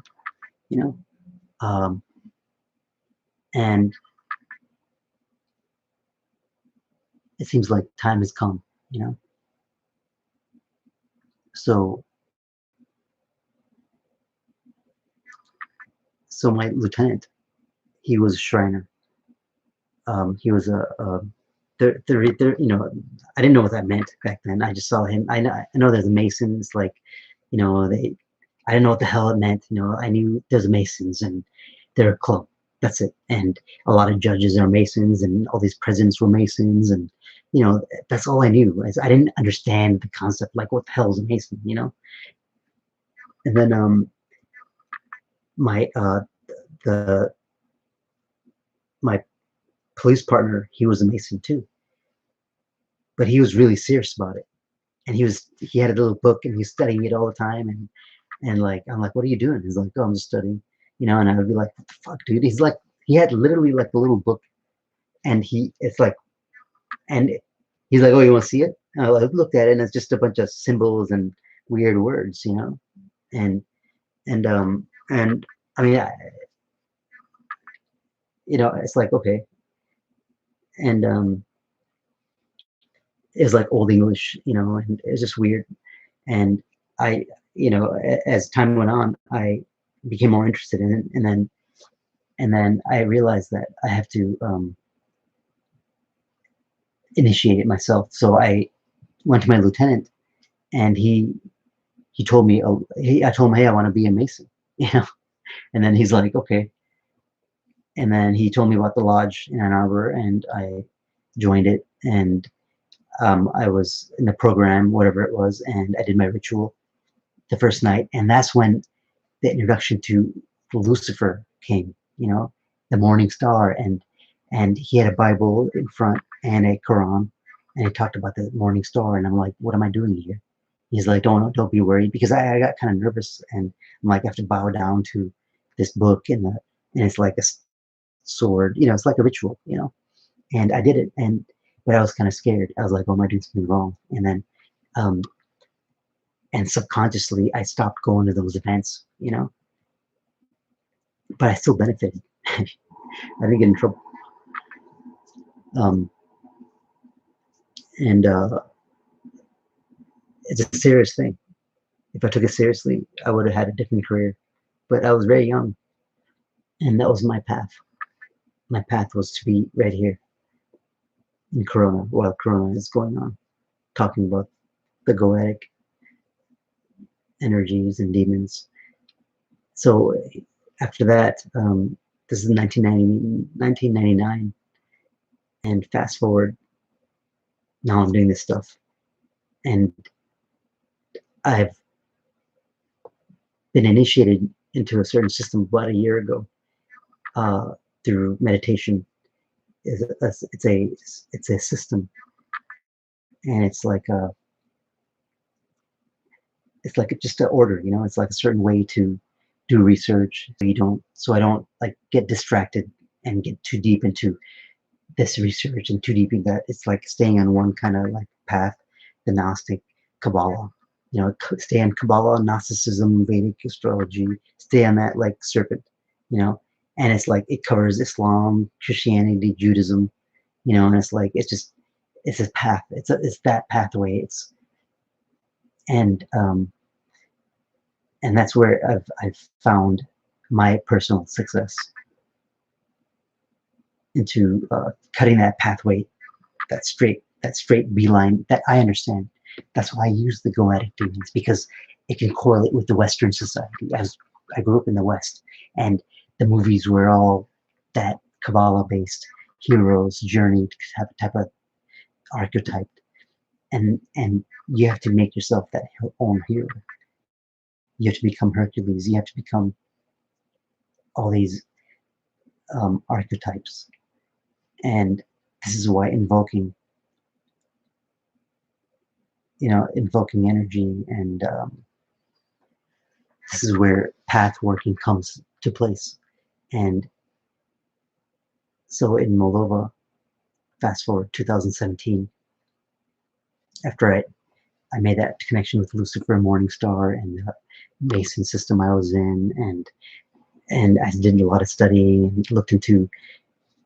and it seems like time has come, So my lieutenant, he was a Shriner. He was there, I didn't know what that meant back then. I just saw him. I know there's a Masons, like, I didn't know what the hell it meant. I knew there's Masons and they're a club. That's it. And a lot of judges are Masons, and all these presidents were Masons, and that's all I knew. I didn't understand the concept, like, what the hell is a Mason, And then my my police partner, he was a Mason too, but he was really serious about it, and he had a little book, and he was studying it all the time, and like, I'm like, what are you doing? He's like, oh, I'm just studying, and I would be like, what the fuck, dude? He's like, he had literally like the little book, and it's like, and he's like, oh, you want to see it? And I looked at it, and it's just a bunch of symbols and weird words, and I mean, it's like, okay, and it's like old English, and it's just weird. And I, as time went on, I became more interested in it, and then I realized that I have to initiate it myself. So I went to my lieutenant, and he told me, I told him, hey, I want to be a Mason, and then he's like, okay. And then he told me about the lodge in Ann Arbor, and I joined it, and I was in the program, whatever it was, and I did my ritual the first night, and that's when the introduction to Lucifer came, the morning star, and he had a Bible in front and a Quran, and he talked about the morning star, and I'm like, what am I doing here? He's like, don't be worried, because I got kind of nervous, and I'm like, I have to bow down to this book, and it's like a sword, it's like a ritual, and I did it, but I was kind of scared. I was like, oh, am I doing something wrong? And then And subconsciously, I stopped going to those events, you know, but I still benefited. I didn't get in trouble. Um, and it's a serious thing. If I took it seriously, I would have had a different career. But I was very young, and that was my path. My path was to be right here in Corona while Corona is going on, talking about the Goetic energies and demons. So after that, this is 1999, and fast forward, now I'm doing this stuff. And I've been initiated into a certain system about a year ago uh, through meditation. It's a system, and it's like just an order, you know. It's like a certain way to do research, so I don't like get distracted and get too deep into this research and too deep in that. It's like staying on one kind of like path, the Gnostic Kabbalah, you know, stay on Kabbalah, Gnosticism, Vedic astrology, stay on that like serpent, you know. And it's like it covers Islam, Christianity, Judaism, you know. And it's like it's a path. It's that pathway. And um, and that's where I've found my personal success into cutting that pathway, that straight beeline that I understand. That's why I use the Goetic demons, because it can correlate with the Western society. As I grew up in the West, and the movies were all that Kabbalah based heroes journey type of archetype, and you have to make yourself that own hero. You have to become Hercules. You have to become all these archetypes, and this is why invoking energy, and this is where path working comes to place. And so in Moldova, fast forward 2017, after I made that connection with Lucifer, Morningstar, and the Mason system I was in, and I did a lot of studying and looked into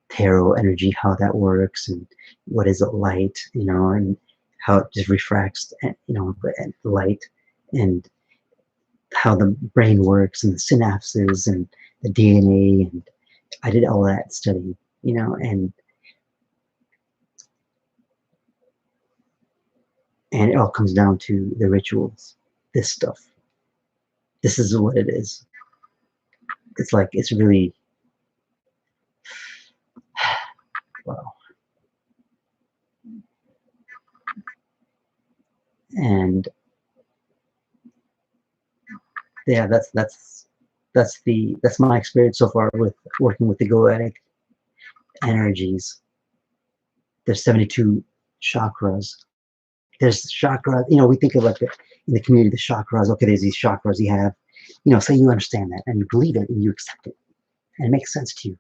tarot energy, how that works, and what is it light, you know, and how it just refracts, you know, light, and how the brain works, and the synapses, and the DNA, and I did all that study, you know, and it all comes down to the rituals, this stuff. This is what it is. It's like, it's really, wow. And yeah, that's my experience so far with working with the Goetic energies. There's 72 chakras. There's chakra, you know, we think of like in the community, the chakras. Okay, there's these chakras you have, you know, say you understand that and you believe it and you accept it and it makes sense to you.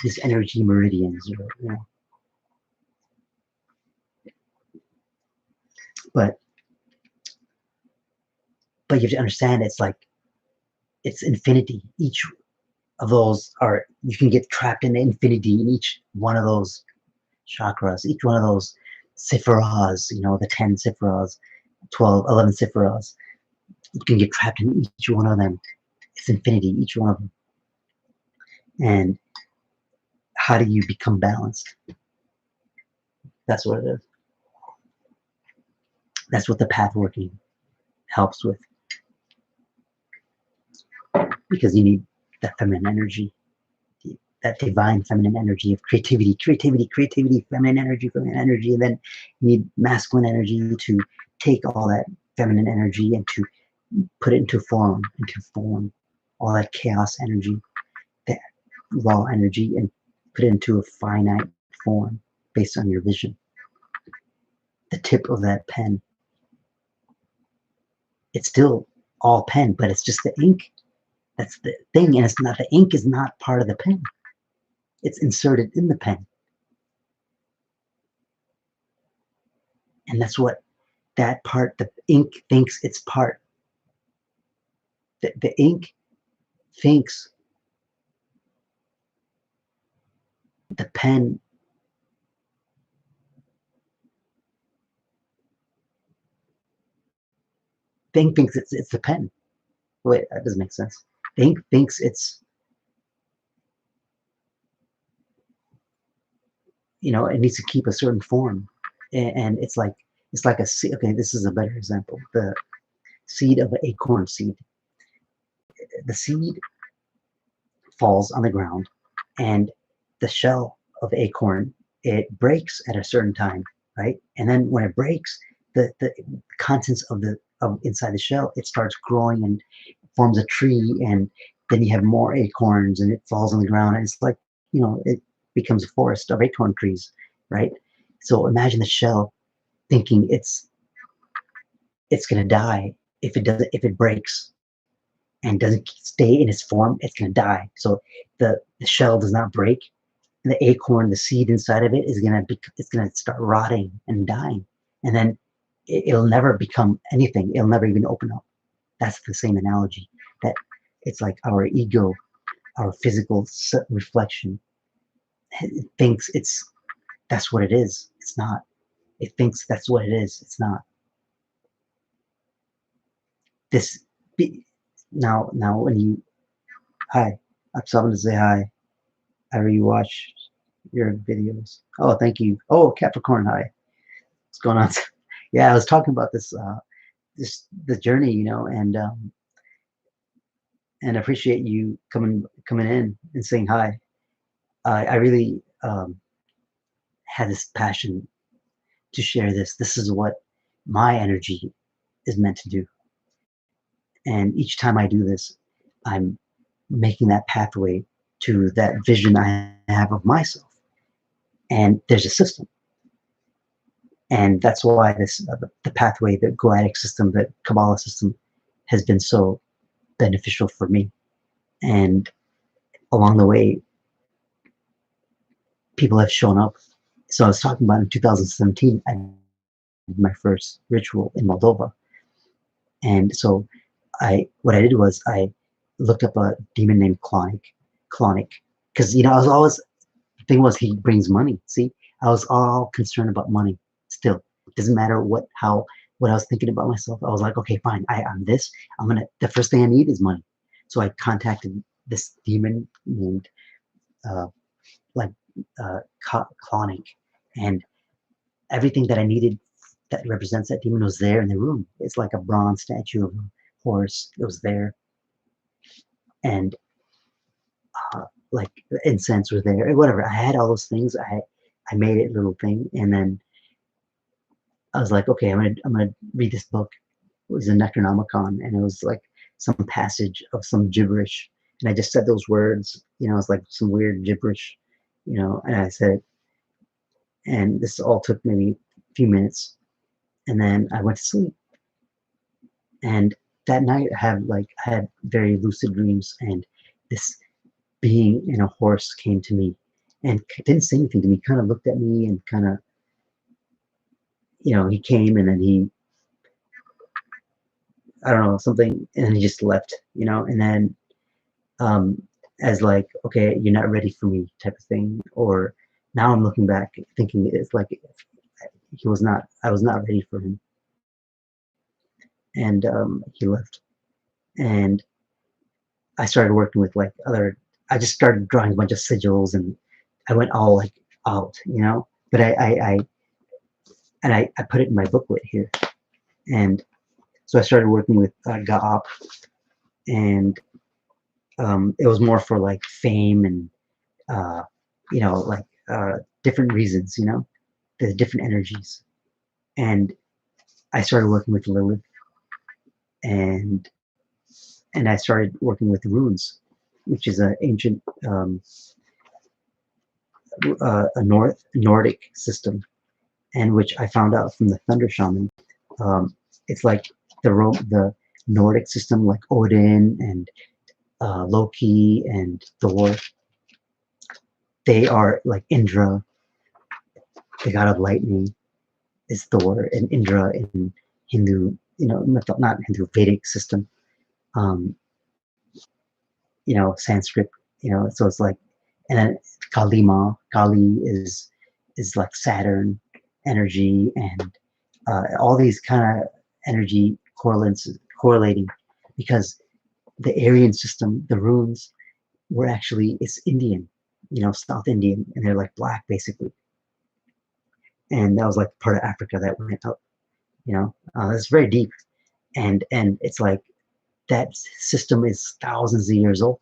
These energy meridians, you know. But you have to understand, it's like, it's infinity. Each of those are, you can get trapped in infinity in each one of those chakras, each one of those sipharas, you know, the 10 sipharas, 12, 11 sipharas. You can get trapped in each one of them. It's infinity, each one of them. And how do you become balanced? That's what it is. That's what the path working helps with, because you need that feminine energy, that divine feminine energy of creativity, feminine energy, and then you need masculine energy to take all that feminine energy and to put it into form, all that chaos energy, that raw energy, and put it into a finite form based on your vision. The tip of that pen, it's still all pen, but it's just the ink. That's the thing, and it's not, the ink is not part of the pen. It's inserted in the pen. And that's what that part, the ink thinks it's part. The ink thinks the pen thing thinks it's the pen. Wait, that doesn't make sense. The ink thinks it's, you know, it needs to keep a certain form, and it's like a seed. Okay, this is a better example. The seed of an acorn seed. The seed falls on the ground, and the shell of the acorn, it breaks at a certain time, right? And then when it breaks, the contents of the of inside the shell, it starts growing and forms a tree, and then you have more acorns, and it falls on the ground, and it's like, you know, it becomes a forest of acorn trees, right? So imagine the shell thinking it's gonna die if it doesn't, if it breaks and doesn't stay in its form, it's gonna die. So the shell does not break, and the acorn, the seed inside of it, is gonna be, it's gonna start rotting and dying, and then it'll never become anything. It'll never even open up. That's the same analogy. That it's like our ego, our physical reflection, it thinks it's, that's what it is. It's not. It thinks that's what it is. It's not. This now when you, hi, I'm someone to say hi. I rewatch your videos. Oh, thank you. Oh, Capricorn, hi. What's going on? Yeah, I was talking about this the journey, you know, and I appreciate you coming in and saying hi. I really had this passion to share this. This is what my energy is meant to do. And each time I do this, I'm making that pathway to that vision I have of myself. And there's a system. And that's why this the pathway, the Goetic system, the Kabbalah system has been so beneficial for me. And along the way, people have shown up. So I was talking about in 2017, I did my first ritual in Moldova. And so what I did was I looked up a demon named Clonic, because, you know, I was always, the thing was, he brings money. See, I was all concerned about money. Still, it doesn't matter what I was thinking about myself. I was like, okay, fine, I'm this. The first thing I need is money. So I contacted this demon named uh, like Clonic, and everything that I needed that represents that demon was there in the room. It's like a bronze statue of a horse that was there, and like the incense was there, whatever. I had all those things. I made it a little thing, and then I was like, okay, I'm gonna read this book. It was a Necronomicon, and it was like some passage of some gibberish, and I just said those words. You know, it's like some weird gibberish, you know, and I said, and this all took maybe a few minutes, and then I went to sleep. And that night, I had very lucid dreams, and this being in a horse came to me, and didn't say anything to me. Kind of looked at me and kind of, you know, he came, and then I don't know, something, and then he just left, you know, and then um, as like, okay, you're not ready for me type of thing. Or now I'm looking back thinking it's like I was not ready for him, and he left, and I started working with like I just started drawing a bunch of sigils, and I went all like out, you know. But I put it in my booklet here, and so I started working with Gaap, and it was more for like fame and uh, you know, like different reasons, you know, the different energies. And I started working with Lilith, and I started working with runes, which is an ancient Nordic system, and which I found out from the Thunder Shaman. It's like the Nordic system, like Odin and Loki and Thor. They are like Indra, the god of lightning, is Thor, and Indra in Hindu, not Hindu, Vedic system, um, Sanskrit, so it's like, and then Kali is like Saturn energy, and all these kind of energy correlating, because the Aryan system, the runes were actually, it's Indian, South Indian, and they're like black basically, and that was like part of Africa that went up, it's very deep, and it's like that system is thousands of years old.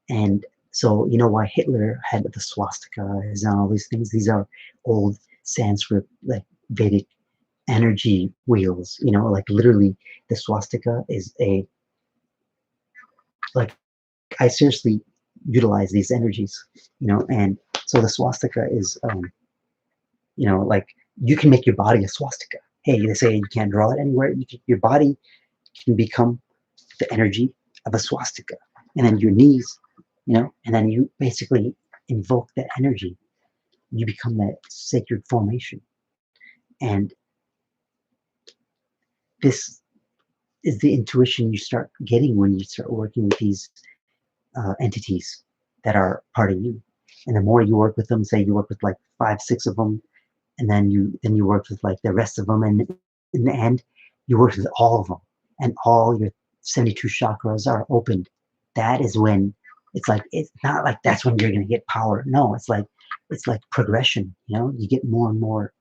And so, why Hitler had the swastika and all these things? These are old Sanskrit, like Vedic energy wheels, like literally the swastika is like, I seriously utilize these energies, and so the swastika is, like, you can make your body a swastika. Hey, they say you can't draw it anywhere. Your body can become the energy of a swastika, and then your knees, and then you basically invoke that energy. You become that sacred formation. And this is the intuition you start getting when you start working with these entities that are part of you. And the more you work with them, say you work with like 5, 6 of them, and then you work with like the rest of them, and in the end, you work with all of them, and all your 72 chakras are opened. That is when it's not like that's when you're gonna get power. No, it's like progression. You get more and more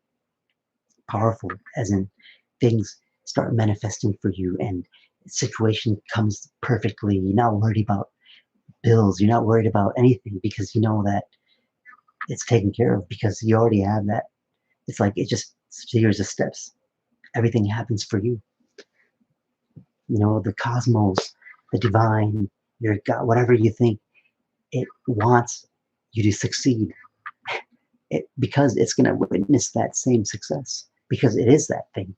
powerful, as in things start manifesting for you, and situation comes perfectly. You're not worried about bills. You're not worried about anything, because you know that it's taken care of, because you already have that. It's like it just series of steps. Everything happens for you. The cosmos, the divine, your God, whatever you think, it wants you to succeed. Because it's going to witness that same success, because it is that thing.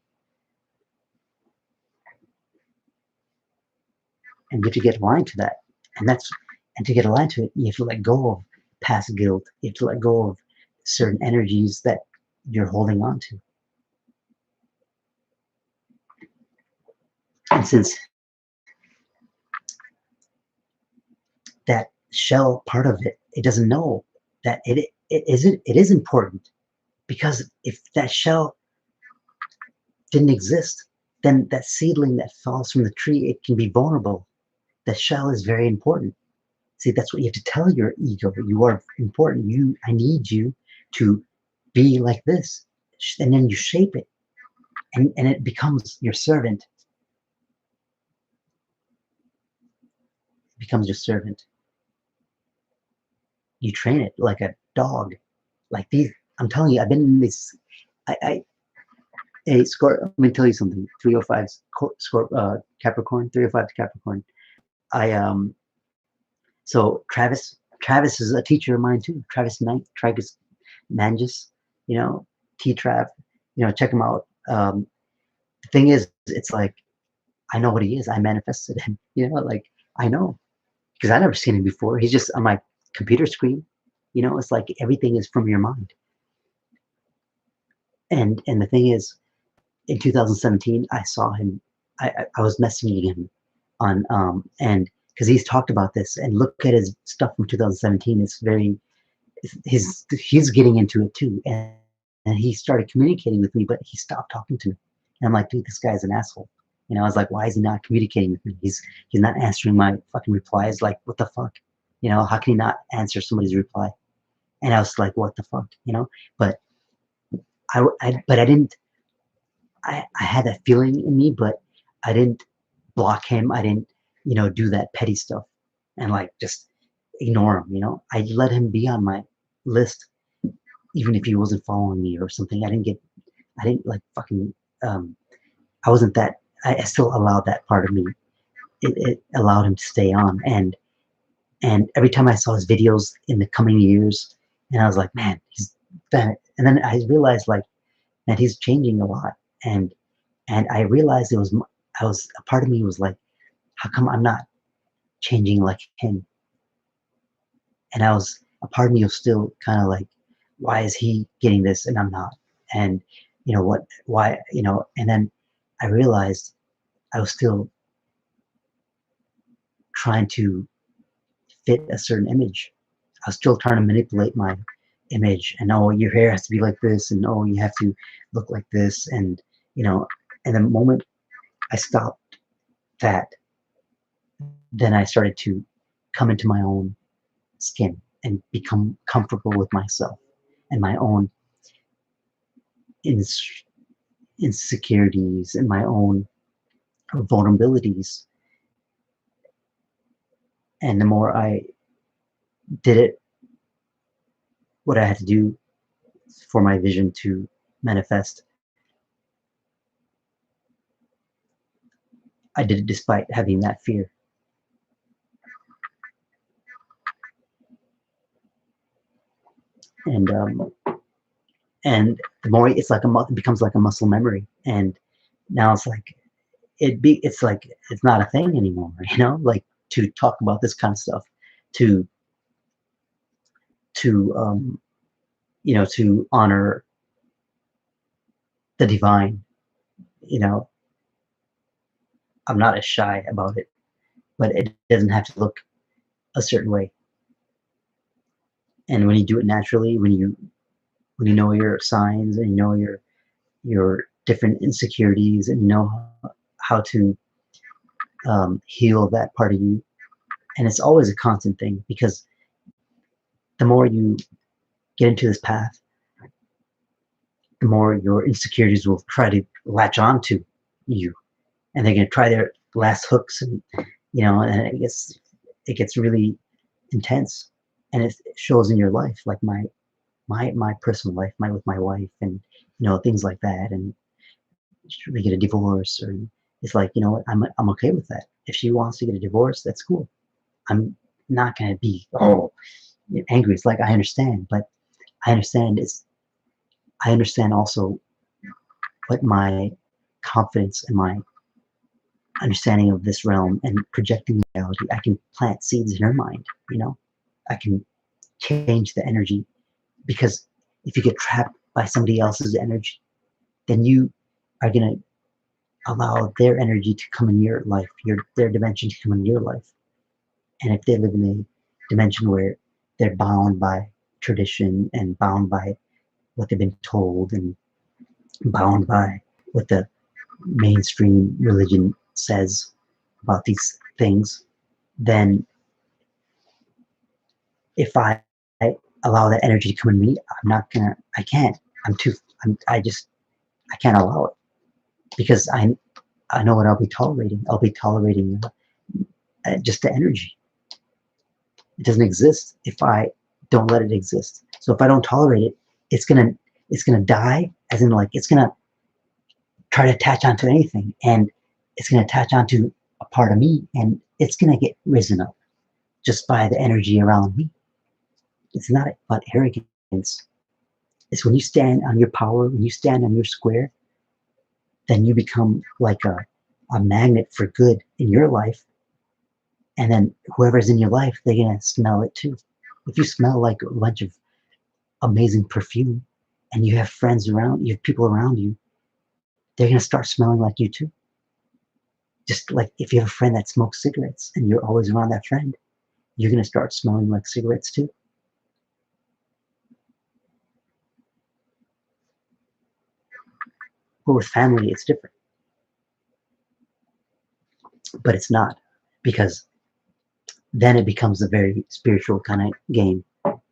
And you have to get aligned to that. And to get aligned to it, you have to let go of past guilt. You have to let go of certain energies that you're holding on to. And since that shell part of it, it doesn't know that it is important, because if that shell didn't exist, then that seedling that falls from the tree, it can be vulnerable. The shell is very important. See, that's what you have to tell your ego. You are important. I need you to be like this. And then you shape it, and it becomes your servant. It becomes your servant. You train it like a dog. Like these, I'm telling you, I've been in this. Let me tell you something. 305 Capricorn, 305 to Capricorn. So Travis is a teacher of mine too. Travis Mangis, T-Trav, check him out. The thing is, it's like, I know what he is. I manifested him, like, I know, because I never seen him before. He's just on my computer screen. It's like everything is from your mind. And the thing is, in 2017, I saw him. I was messaging him on and because he's talked about this, and look at his stuff from 2017. It's very, he's getting into it too, and he started communicating with me, but he stopped talking to me. And I'm like, dude, this guy's an asshole. I was like, why is he not communicating with me? He's not answering my fucking replies. Like, what the fuck? How can he not answer somebody's reply? And I was like, what the fuck? But I didn't. I had that feeling in me, but I didn't block him. I didn't, do that petty stuff and like just ignore him. I let him be on my list, even if he wasn't following me or something. I didn't like fucking, I wasn't that, I still allowed that part of me. It allowed him to stay on. And every time I saw his videos in the coming years, and I was like, man, he's done it. And then I realized, like, that he's changing a lot. And I realized a part of me was like, how come I'm not changing like him? And a part of me was still kind of like, why is he getting this and I'm not? And why, and then I realized I was still trying to fit a certain image. I was still trying to manipulate my image, and oh, your hair has to be like this, and oh, you have to look like this, and you know, and the moment I stopped that, then I started to come into my own skin and become comfortable with myself and my own ins- insecurities and my own vulnerabilities. And the more I did it, what I had to do for my vision to manifest, I did it despite having that fear. And the more it's like it becomes like a muscle memory, and now it's like it's like it's not a thing anymore, like to talk about this kind of stuff, to to to honor the divine. you know I'm not as shy about it, but it doesn't have to look a certain way. And when you do it naturally, when you know your signs, and you know your different insecurities, and you know how to heal that part of you. And it's always a constant thing, because the more you get into this path, the more your insecurities will try to latch on to you, and they're going to try their last hooks, and and it gets really intense, and it shows in your life, like my personal life, with my wife, and things like that. And we get a divorce, or it's like, what, I'm okay with that. If she wants to get a divorce, that's cool. I'm not going to be angry. It's like, I understand, but I understand it's I understand also what my confidence and my understanding of this realm and projecting reality. I can plant seeds in her mind. I can change the energy, because if you get trapped by somebody else's energy, then you are going to allow their energy to come in your life, their dimension to come in your life. And if they live in a dimension where they're bound by tradition, and bound by what they've been told, and bound by what the mainstream religion says about these things, then if I allow that energy to come in me, I can't. I'm too, I can't allow it, because I know what I'll be tolerating. I'll be tolerating just the energy. It doesn't exist if I don't let it exist. So if I don't tolerate it, it's gonna die, as in, like, it's gonna try to attach onto anything, and it's gonna attach onto a part of me, and it's gonna get risen up just by the energy around me. It's not about arrogance. It's when you stand on your power, when you stand on your square, then you become like a magnet for good in your life. And then whoever's in your life, they're gonna smell it too. If you smell like a bunch of amazing perfume, and you have friends around, you have people around you, they're gonna start smelling like you too. Just like if you have a friend that smokes cigarettes, and you're always around that friend, you're gonna start smelling like cigarettes too. But with family, it's different. But it's not, because then it becomes a very spiritual kind of game,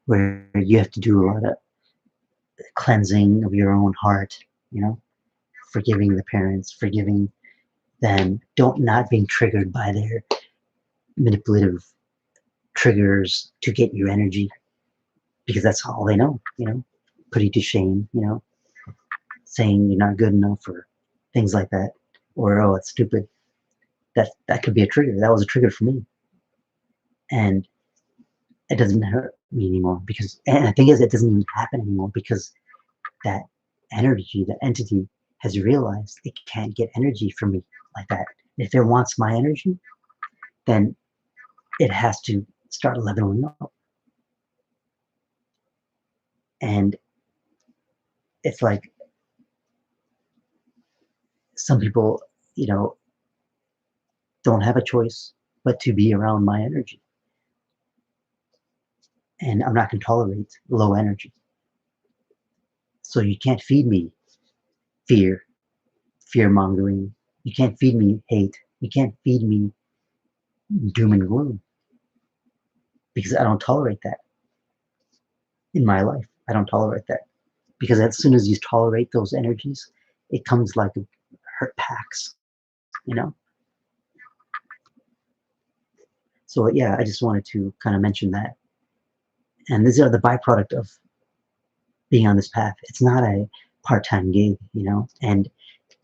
where you have to do a lot of cleansing of your own heart, you know, forgiving the parents, forgiving them, don't not being triggered by their manipulative triggers to get your energy, because that's all they know, put you to shame, saying you're not good enough, or things like that, or oh, it's stupid. That could be a trigger. That was a trigger for me, and it doesn't hurt me anymore, because, and the thing is, it doesn't even happen anymore, because that energy, that entity, has realized it can't get energy from me like that. If it wants my energy, then it has to start leveling up. And it's like some people, don't have a choice but to be around my energy. And I'm not going to tolerate low energy. So you can't feed me fear, fear mongering. You can't feed me hate. You can't feed me doom and gloom, because I don't tolerate that in my life. I don't tolerate that, because as soon as you tolerate those energies, it comes like a hurt packs, you know? So yeah, I just wanted to kind of mention that. And these are the byproduct of being on this path. It's not a part-time gig, and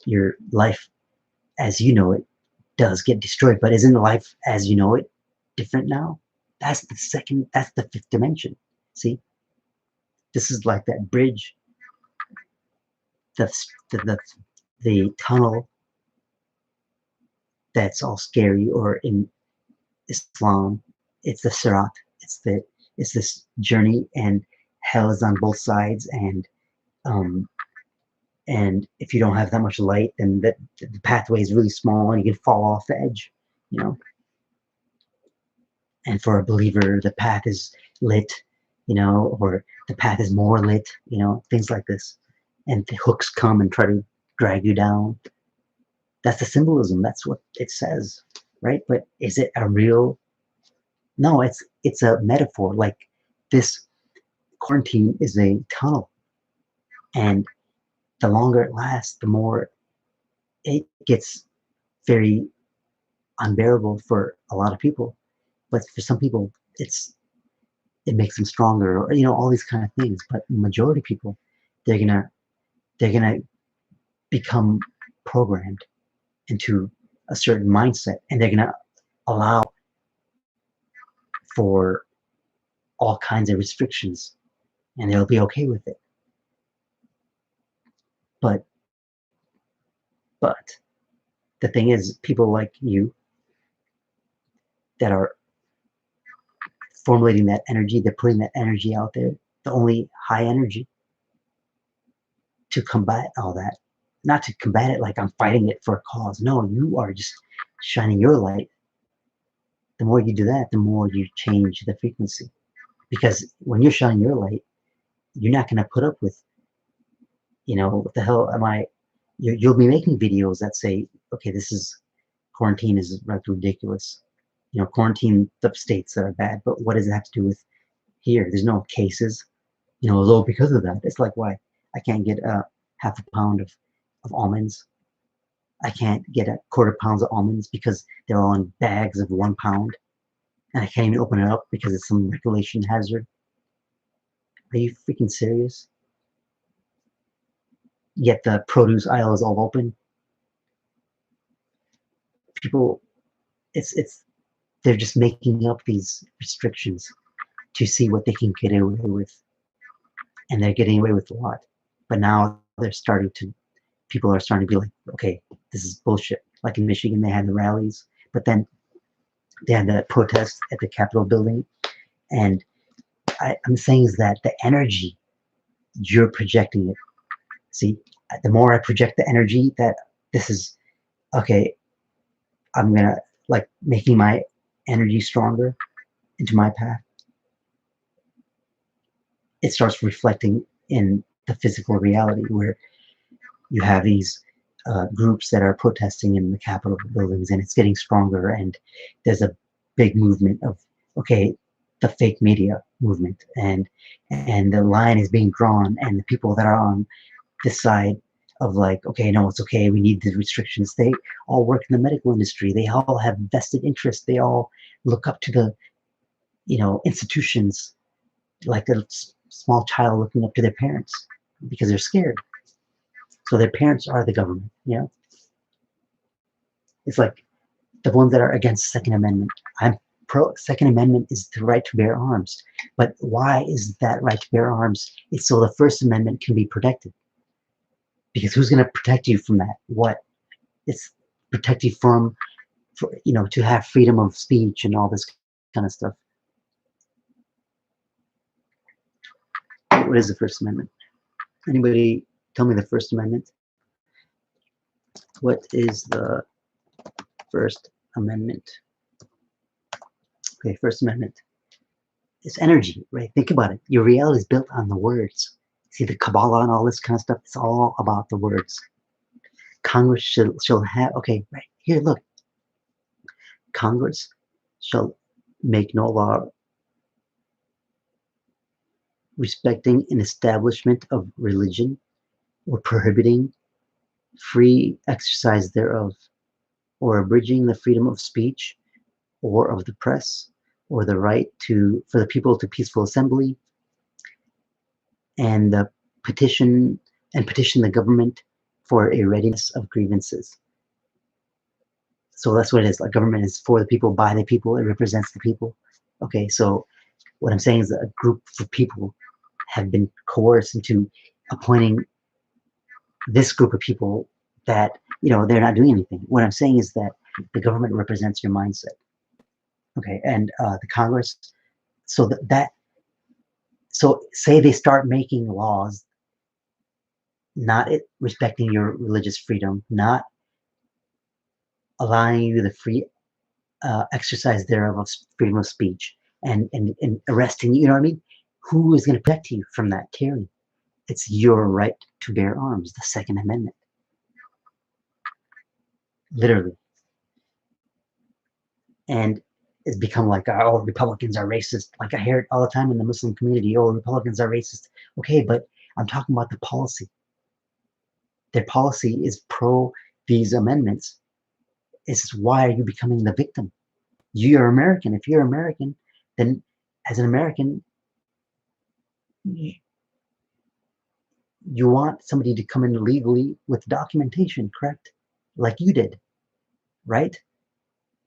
your life as you know it does get destroyed, but isn't life as you know it different now? That's the fifth dimension. See, this is like that bridge, the, the, the, the tunnel that's all scary, or in Islam, it's the Sirat. It's this journey, and hell is on both sides, um, and if you don't have that much light, then the pathway is really small, and you can fall off the edge, you know. And for a believer, the path is lit, or the path is more lit, things like this. And the hooks come and try to drag you down. That's the symbolism. That's what it says, right? But is it a real? No, it's a metaphor. Like, this quarantine is a tunnel, and the longer it lasts, the more it gets very unbearable for a lot of people. But for some people, it makes them stronger, or all these kind of things. But majority of people, they're gonna become programmed into a certain mindset, and they're gonna allow for all kinds of restrictions, and they'll be okay with it. But the thing is, people like you that are formulating that energy, they're putting that energy out there, the only high energy to combat all that. Not to combat it like I'm fighting it for a cause. No, you are just shining your light. The more you do that, the more you change the frequency. Because when you're shining your light, you're not going to put up with, what the hell am I? You'll be making videos that say, okay, quarantine is ridiculous. Quarantine the states that are bad, but what does it have to do with here? There's no cases, low because of that. It's like, why? I can't get half a pound of almonds. I can't get a quarter pounds of almonds because they're all in bags of 1 pound. And I can't even open it up because it's some regulation hazard. Are you freaking serious? Yet the produce aisle is all open. People, they're just making up these restrictions to see what they can get away with. And they're getting away with a lot. But now people are starting to be like, okay, this is bullshit. Like in Michigan, they had the rallies, but then they had the protest at the Capitol building. And I'm saying is that the energy, you're projecting it. See, the more I project the energy that this is, okay, I'm gonna, like, making my energy stronger into my path, it starts reflecting in the physical reality, where you have these groups that are protesting in the Capitol buildings, and it's getting stronger, and there's a big movement of, okay, the fake media movement, and the line is being drawn, and the people that are on this side of, like, okay, no, it's okay, we need the restrictions, they all work in the medical industry, they all have vested interest, they all look up to the institutions, like a small child looking up to their parents because they're scared. So their parents are the government. It's like the ones that are against Second Amendment. I'm pro Second Amendment is the right to bear arms. But why is that right to bear arms? It's so the First Amendment can be protected. Because who's going to protect you from that? What? It's protect you to have freedom of speech and all this kind of stuff. What is the First Amendment? Anybody tell me the First Amendment? What is the First Amendment? Okay, First Amendment. It's energy, right? Think about it. Your reality is built on the words. See, the Kabbalah and all this kind of stuff, it's all about the words. Congress shall have, okay, right here, look. Congress shall make no law respecting an establishment of religion or prohibiting free exercise thereof, or abridging the freedom of speech or of the press, or the right for the people to peaceful assembly, and the petition the government for a readiness of grievances. So that's what it is. Like, government is for the people, by the people, it represents the people. Okay, so what I'm saying is that a group of people have been coerced into appointing this group of people that, they're not doing anything. What I'm saying is that the government represents your mindset. Okay, and the Congress, so so say they start making laws not respecting your religious freedom, not allowing you the free exercise thereof of freedom of speech, and arresting you, you know what I mean? Who is going to protect you from that tyranny? It's your right to bear arms, the Second Amendment, literally. And it's become like, oh, Republicans are racist. Like, I hear it all the time in the Muslim community, oh, Republicans are racist. Okay, but I'm talking about the policy. Their policy is pro these amendments. It's why are you becoming the victim? You're American. If you're American, then as an American, you want somebody to come in legally with documentation, correct? Like you did, right?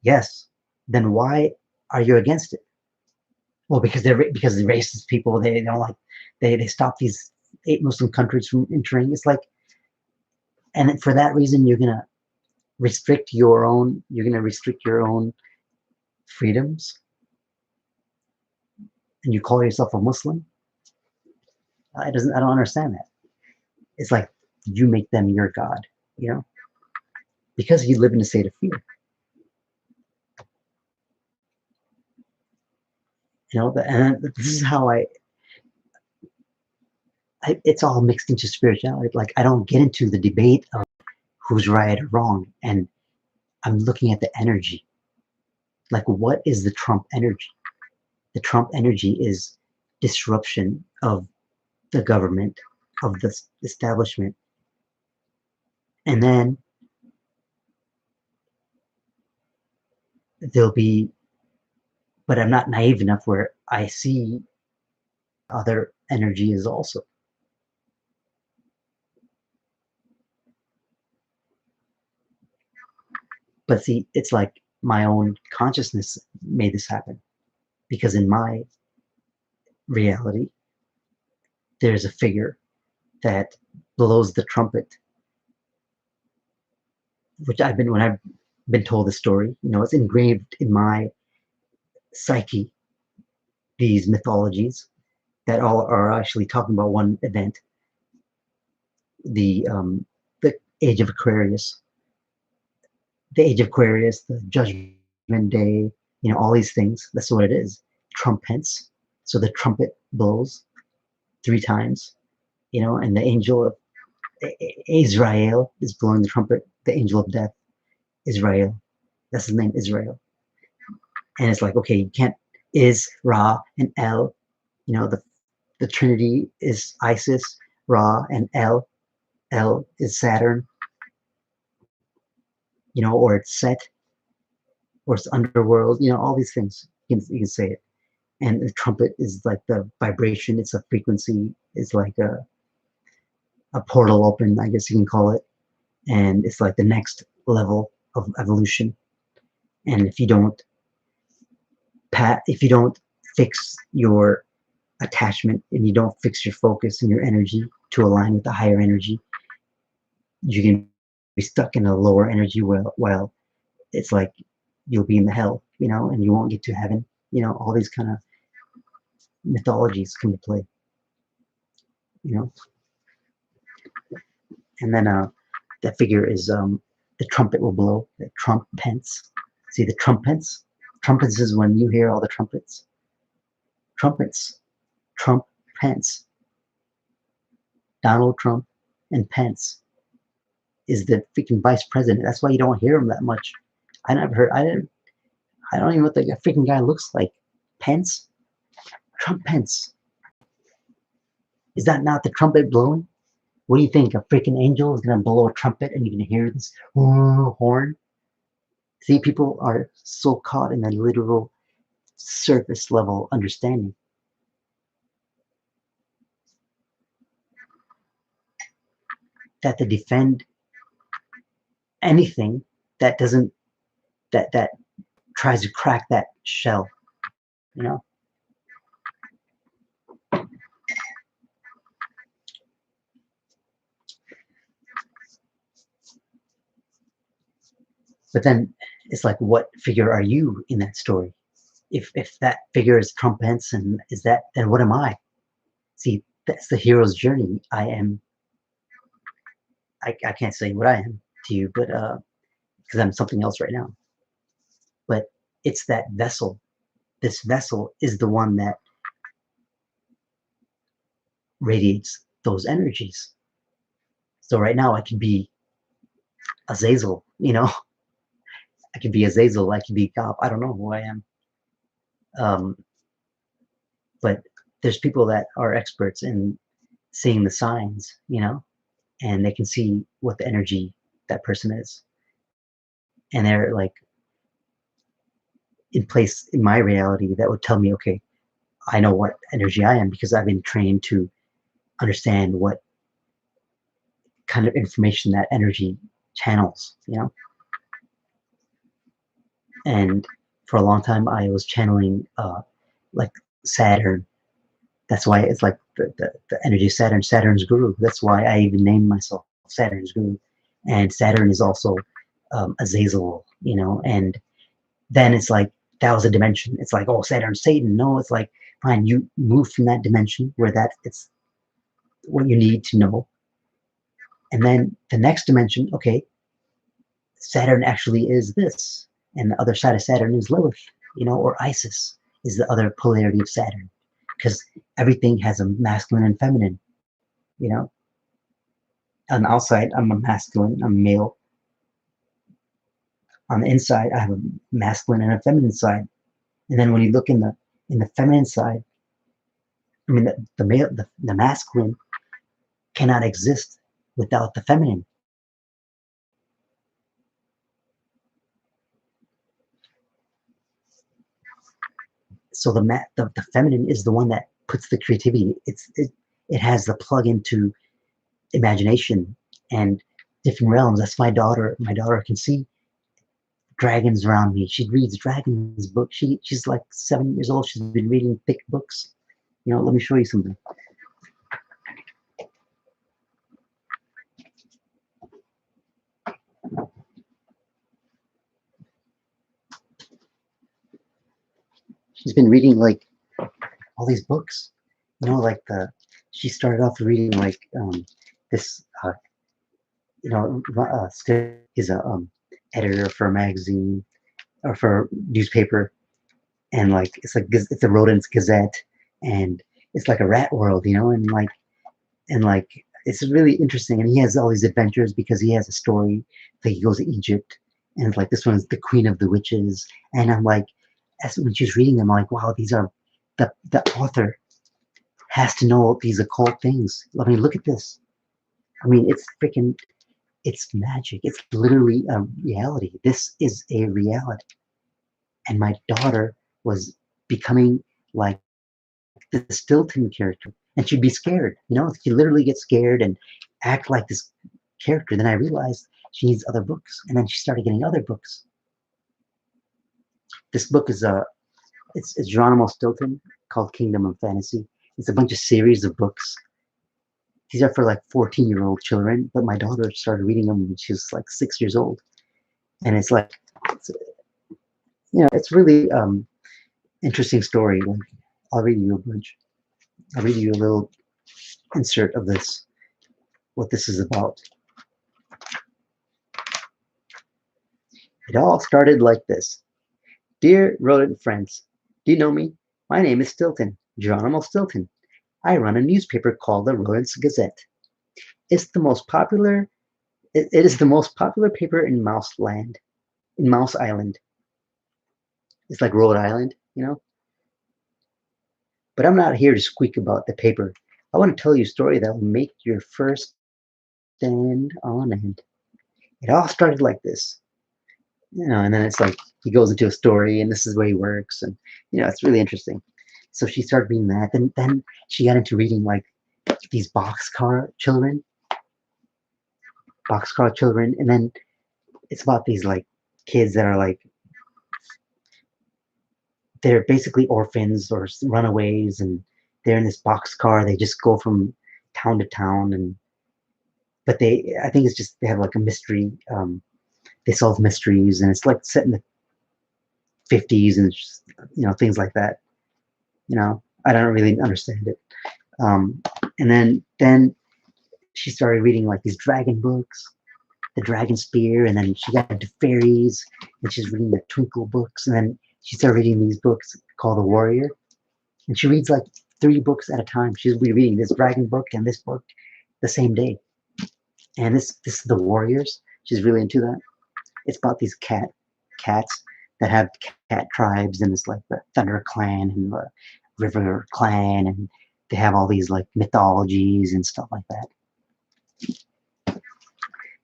Yes. Then why are you against it? Well, because the racist people, they don't like, they stop these 8 Muslim countries from entering. It's like, and for that reason, you're gonna restrict your own freedoms, and you call yourself a Muslim. I don't understand that. It's like you make them your God, you know, because you live in a state of fear. And this is how it's all mixed into spirituality. Like, I don't get into the debate of who's right or wrong, and I'm looking at the energy. Like, what is the Trump energy? The Trump energy is disruption of the government, of the establishment, and then there'll be, but I'm not naive enough where I see other energy is also. But see, it's like my own consciousness made this happen, because in my reality, there's a figure that blows the trumpet, which when I've been told the story, it's engraved in my psyche, these mythologies that all are actually talking about one event, the age of Aquarius, the Judgment Day, all these things. That's what it is. Trumpets. So the trumpet blows 3 times, and the angel of Israel is blowing the trumpet. The angel of death, Israel. That's his name, Israel. And it's like, okay, you can't is Ra and El. The Trinity is Isis, Ra, and El. El is Saturn. Or it's Set, or it's underworld. All these things. You can say it. And the trumpet is like the vibration. It's a frequency. It's like a portal open, I guess you can call it. And it's like the next level of evolution. And if you don't fix your attachment, and you don't fix your focus and your energy to align with the higher energy, you can be stuck in a lower energy while it's like you'll be in the hell, and you won't get to heaven. All these kind of mythologies come to play, you know. And then that figure is the trumpet will blow, the trumpets. See the trumpets? Trumpets is when you hear all the trumpets. Trumpets. Trump, Pence. Donald Trump and Pence is the freaking vice president. That's why you don't hear him that much. I don't even know what the freaking guy looks like. Pence? Trump Pence. Is that not the trumpet blowing? What do you think? A freaking angel is gonna blow a trumpet and you're gonna hear this horn? See, people are so caught in a literal surface level understanding that they defend anything that doesn't that tries to crack that shell, you know. But then it's like, what figure are you in that story? If that figure is Trump Pence, and is that, then what am I? See, that's the hero's journey. I can't say what I am to you, but because I'm something else right now. But it's that vessel. This vessel is the one that radiates those energies. So right now I can be Azazel, you know. I could be Azazel, I could be God. I don't know who I am. But there's people that are experts in seeing the signs, you know, and they can see what the energy that person is. And they're like in place in my reality that would tell me, okay, I know what energy I am because I've been trained to understand what kind of information that energy channels, you know. And for a long time I was channeling like Saturn. That's why it's like the energy of Saturn, Saturn's guru. That's why I even named myself Saturn's guru. And Saturn is also Azazel, you know. And then it's like, that was a dimension. It's like, oh, Saturn's Satan. No, it's like, fine, you move from that dimension where that it's what you need to know. And then the next dimension, okay, Saturn actually is this. And the other side of Saturn is Lilith, you know, or Isis is the other polarity of Saturn. Because everything has a masculine and feminine, you know. On the outside, I'm a masculine, I'm male. On the inside, I have a masculine and a feminine side. And then when you look in the feminine side, I mean, the male, the masculine cannot exist without the feminine. So the feminine is the one that puts the creativity. It has the plug into imagination and different realms. That's my daughter. My daughter can see dragons around me. She reads dragons books. She's like 7 years old. She's been reading thick books. You know, let me show you something. She's been reading like all these books. You know, like she started off reading like this. You know, is a editor for a magazine or for newspaper, and like it's a rodents gazette, and it's like a rat world, you know, and like it's really interesting. And he has all these adventures because he has a story. Like he goes to Egypt, and it's like this one's the Queen of the Witches, and I'm like, as when she's reading them, I'm like, wow, these are the author has to know these occult things. I mean, look at this. I mean, it's magic. It's literally a reality. This is a reality. And my daughter was becoming like the Stilton character, and she'd be scared. You know, she'd literally get scared and act like this character. Then I realized she needs other books, and then she started getting other books. This book is it's Geronimo Stilton, called Kingdom of Fantasy. It's a bunch of series of books. These are for like 14-year-old children, but my daughter started reading them when she was like 6 years old. And it's like, you know, it's really interesting story. Like, I'll read you a bunch. I'll read you a little insert of this, what this is about. It all started like this. Dear rodent friends, do you know me? My name is Stilton, Geronimo Stilton. I run a newspaper called the Rodents Gazette. It's the most popular. It is the most popular paper in Mouse Land, in Mouse Island. It's like Rhode Island, you know. But I'm not here to squeak about the paper. I want to tell you a story that will make your first stand on end. It all started like this, and then it's like he goes into a story, and this is where he works, and it's really interesting. So she started reading that, and then she got into reading like these boxcar children, and then it's about these like kids that are like they're basically orphans or runaways, and they're in this boxcar. They just go from town to town, and but I think it's just they have like a mystery. They solve mysteries, and it's like set in the 50s, and just, things like that. I don't really understand it. And then she started reading like these dragon books, the Dragon Spear, and then she got into fairies, and she's reading the Twinkle books, and then she started reading these books called The Warrior, and she reads like 3 books at a time. She'll be reading this dragon book and this book the same day. And this is The Warriors. She's really into that. It's about these cats that have cat tribes, and it's like the Thunder Clan and the River Clan, and they have all these like mythologies and stuff like that.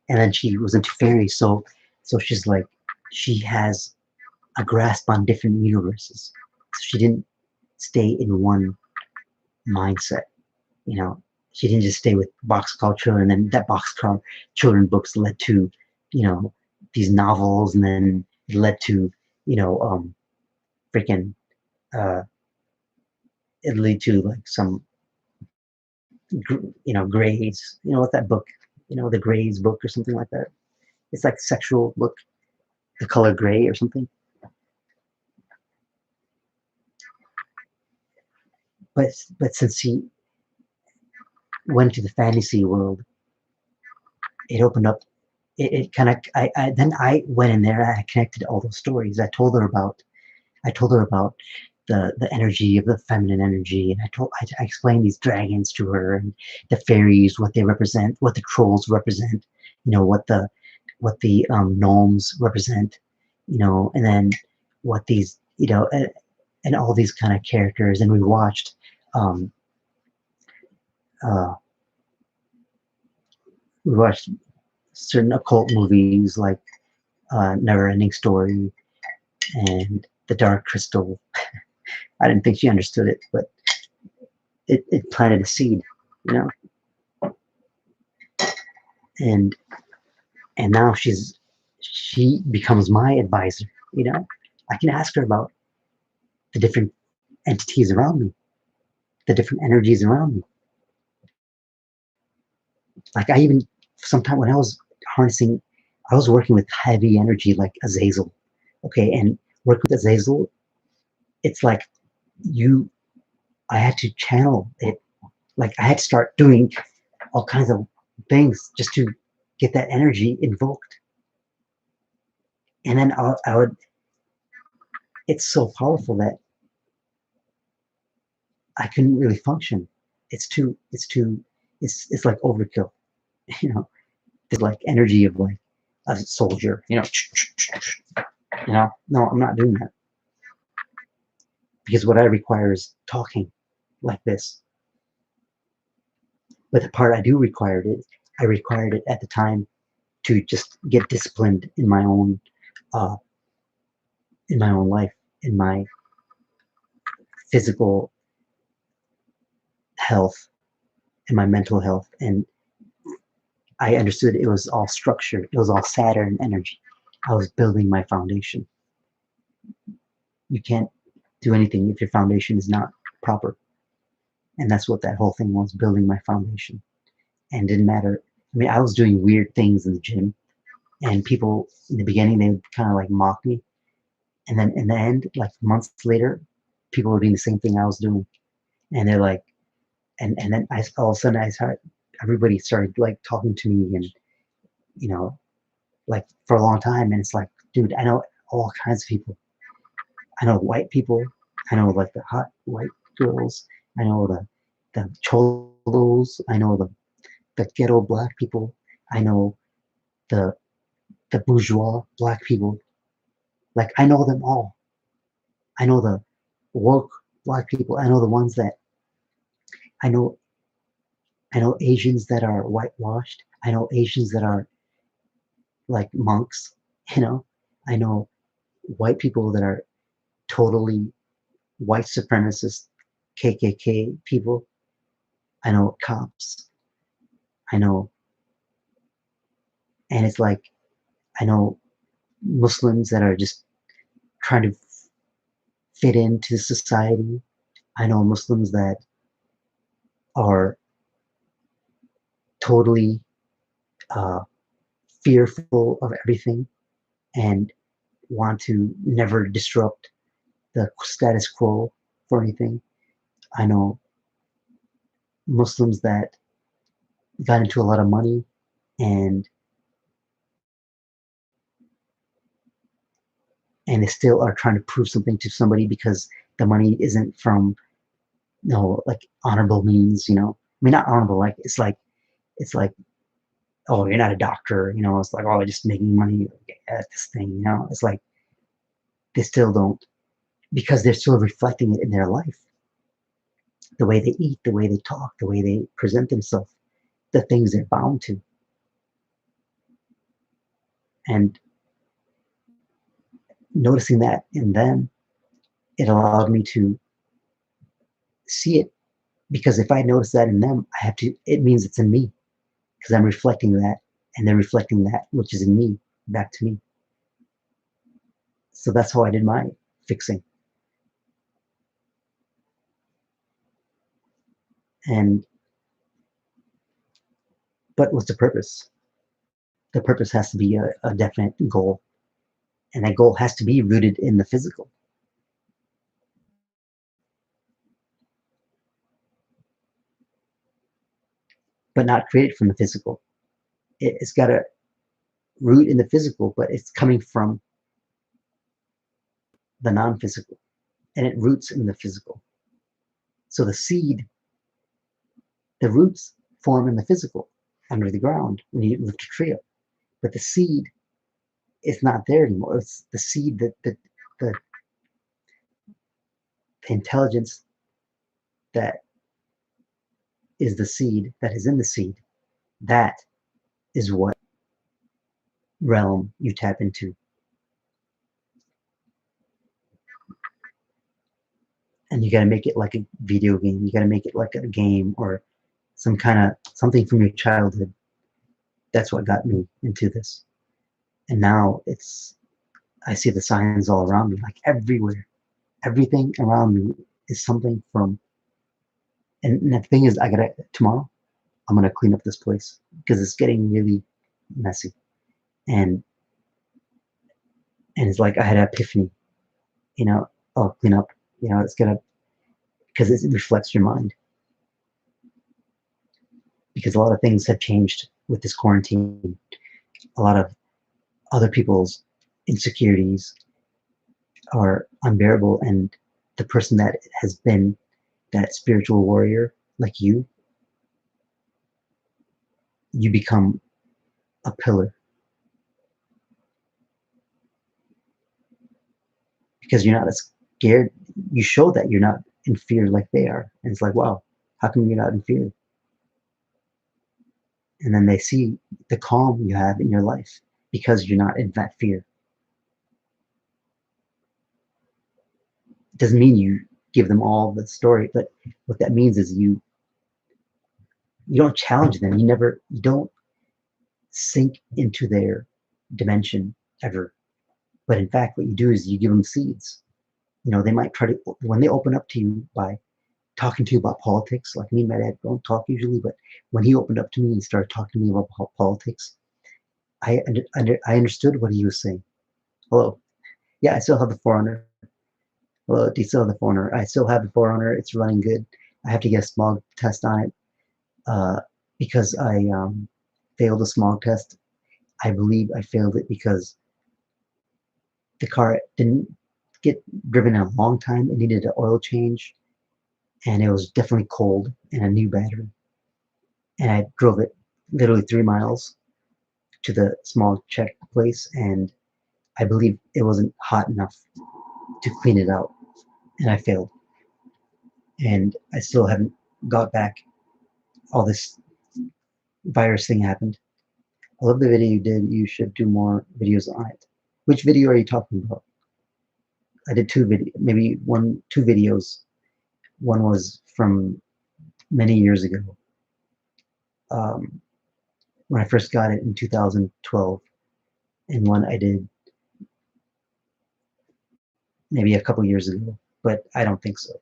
And then she was into fairies, so she's like she has a grasp on different universes. So she didn't stay in one mindset. She didn't just stay with boxcar children, and then that boxcar children books led to, these novels, and then it led to, freaking, uh, it led to like some, grades. What that book, the grades book or something like that. It's like sexual book, The Color Gray or something. But since she went to the fantasy world, it opened up. It kind of. Then I went in there. And I connected all those stories. I told her about the energy of the feminine energy, and I explained these dragons to her, and the fairies, what they represent, what the trolls represent, what the gnomes represent, and then what these, and all these kind of characters. And we watched um, uh, we watched certain occult movies like Never Ending Story and The Dark Crystal. I didn't think she understood it, but it planted a seed, you know. And now she becomes my advisor, I can ask her about the different entities around me, the different energies around me. Like I even sometimes when I was harnessing, I was working with heavy energy like Azazel. Okay, and work with Azazel, it's like you I had to channel it. Like I had to start doing all kinds of things just to get that energy invoked. And then I would, it's so powerful that I couldn't really function. It's like overkill, you know. There's like energy of like a soldier, No, I'm not doing that because what I require is talking like this. But the part I do require is I required it at the time to just get disciplined uh, in my own life, in my physical health, in my mental health, and I understood it was all structured. It was all Saturn energy. I was building my foundation. You can't do anything if your foundation is not proper. And that's what that whole thing was, building my foundation. And it didn't matter. I mean, I was doing weird things in the gym, and people in the beginning, they would kind of like mock me. And then in the end, like months later, people were doing the same thing I was doing. And they're like, and then all of a sudden everybody started like talking to me, and, like for a long time. And it's like, dude, I know all kinds of people. I know white people. I know like the hot white girls. I know the cholos. I know the ghetto black people. I know the the bourgeois black people. Like I know them all. I know the woke black people. I know the ones that I know. I know Asians that are whitewashed. I know Asians that are like monks. You know, I know white people that are totally white supremacist KKK people. I know cops. I know, and it's like I know Muslims that are just trying to fit into society. I know Muslims that are totally uh, fearful of everything and want to never disrupt the status quo for anything. I know Muslims that got into a lot of money and they still are trying to prove something to somebody because the money isn't from like honorable means. I mean, not honorable, like it's like oh, you're not a doctor. It's like, oh, just making money at this thing. It's like they still don't, because they're still reflecting it in their life, the way they eat, the way they talk, the way they present themselves, the things they're bound to. And noticing that in them, it allowed me to see it, because if I notice that in them, it means it's in me, because I'm reflecting that, and they're reflecting that which is in me back to me. So that's how I did my fixing. And but what's the purpose? The purpose has to be a definite goal, and that goal has to be rooted in the physical, but not created from the physical. It's got to root in the physical, but it's coming from the non-physical, and it roots in the physical. So the roots form in the physical, under the ground when you lift a tree up, but the seed is not there anymore. It's the seed that the intelligence that is the seed that is in the seed. That is what realm you tap into. And you got to make it like a video game. You got to make it like a game or some kind of something from your childhood. That's what got me into this. And now I see the signs all around me, like everywhere. Everything around me is something from. And the thing is, tomorrow I'm gonna clean up this place because it's getting really messy. And it's like I had an epiphany. I'll clean up. It's gonna, because it reflects your mind. Because a lot of things have changed with this quarantine. A lot of other people's insecurities are unbearable, and the person that has been that spiritual warrior like you become a pillar, because you're not as scared. You show that you're not in fear like they are, and it's like, wow, how come you're not in fear? And then they see the calm you have in your life because you're not in that fear. It doesn't mean you give them all the story, but what that means is you don't challenge them. You don't sink into their dimension ever. But in fact, what you do is you give them seeds. They might try to, when they open up to you by talking to you about politics, like me and my dad don't talk usually, but when he opened up to me and started talking to me about politics, I understood what he was saying. Hello. Yeah, I still have the Forerunner. Hello, do you still have the Forerunner? I still have the Forerunner. It's running good. I have to get a smog test on it because I failed a smog test. I believe I failed it because the car didn't get driven in a long time. It needed an oil change, and it was definitely cold and a new battery. And I drove it literally 3 miles to the small check place, and I believe it wasn't hot enough to clean it out, and I failed. And I still haven't got back. All this virus thing happened. I love the video you did. You should do more videos on it. Which video are you talking about? I did maybe two videos. One was from many years ago, um, when I first got it in 2012, and one I did maybe a couple years ago, but I don't think so.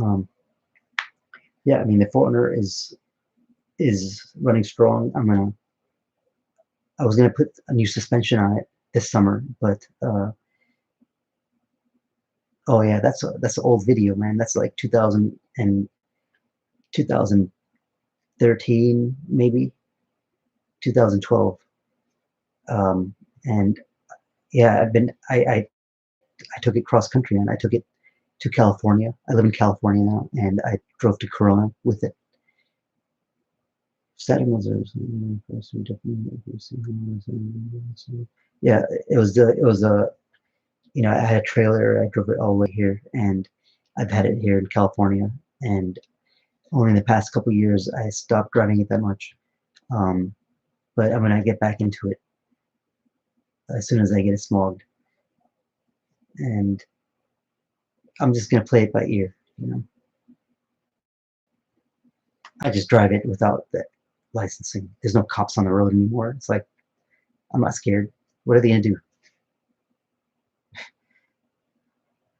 Um, yeah, I mean the Forerunner is running strong. I was gonna put a new suspension on it this summer, but oh yeah, that's an old video, man. That's like 2000 and 2013, maybe 2012. And yeah, I took it cross country, and I took it to California. I live in California now, and I drove to Corona with it. Static was yeah, it was I had a trailer. I drove it all the way here, and I've had it here in California. And only in the past couple of years I stopped driving it that much. Um, but I'm gonna get back into it as soon as I get it smogged, and I'm just gonna play it by ear. I just drive it without the licensing. There's no cops on the road anymore. It's like I'm not scared. What are they gonna do?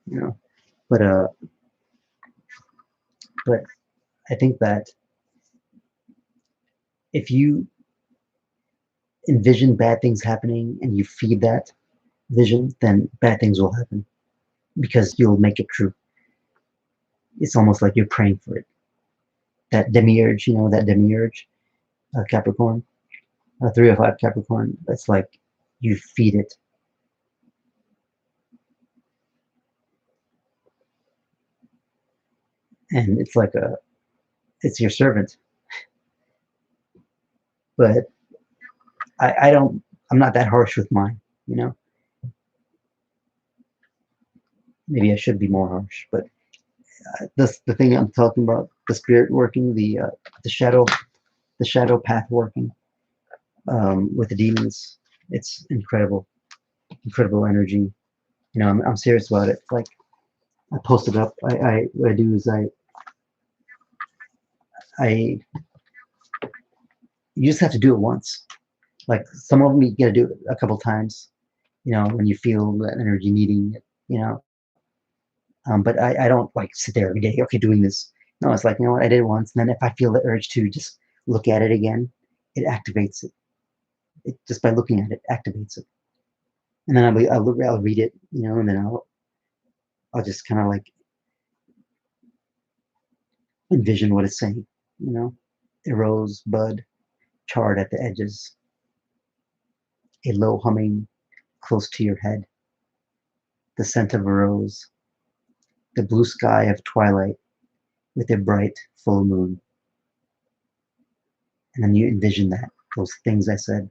You know. But but I think that if you envision bad things happening and you feed that vision, then bad things will happen because you'll make it true. It's almost like you're praying for it. That demiurge, that demiurge, Capricorn, 305 Capricorn. That's like you feed it. And it's your servant. But I'm not that harsh with mine. Maybe I should be more harsh, but the thing I'm talking about, the spirit working, the shadow path working, with the demons. It's incredible energy. I'm serious about it. Like I post it up. What I do is I you just have to do it once. Like some of them you gotta do it a couple times. When you feel that energy needing it. But I don't like sit there every day. Okay, doing this. No, it's like what, I did it once, and then if I feel the urge to just look at it again, it activates it. It just by looking at it activates it. And then I'll read it, and then I'll just kind of like envision what it's saying, you know. A rose bud charred at the edges, a low humming close to your head, the scent of a rose, the blue sky of twilight with a bright full moon. And then you envision those things I said,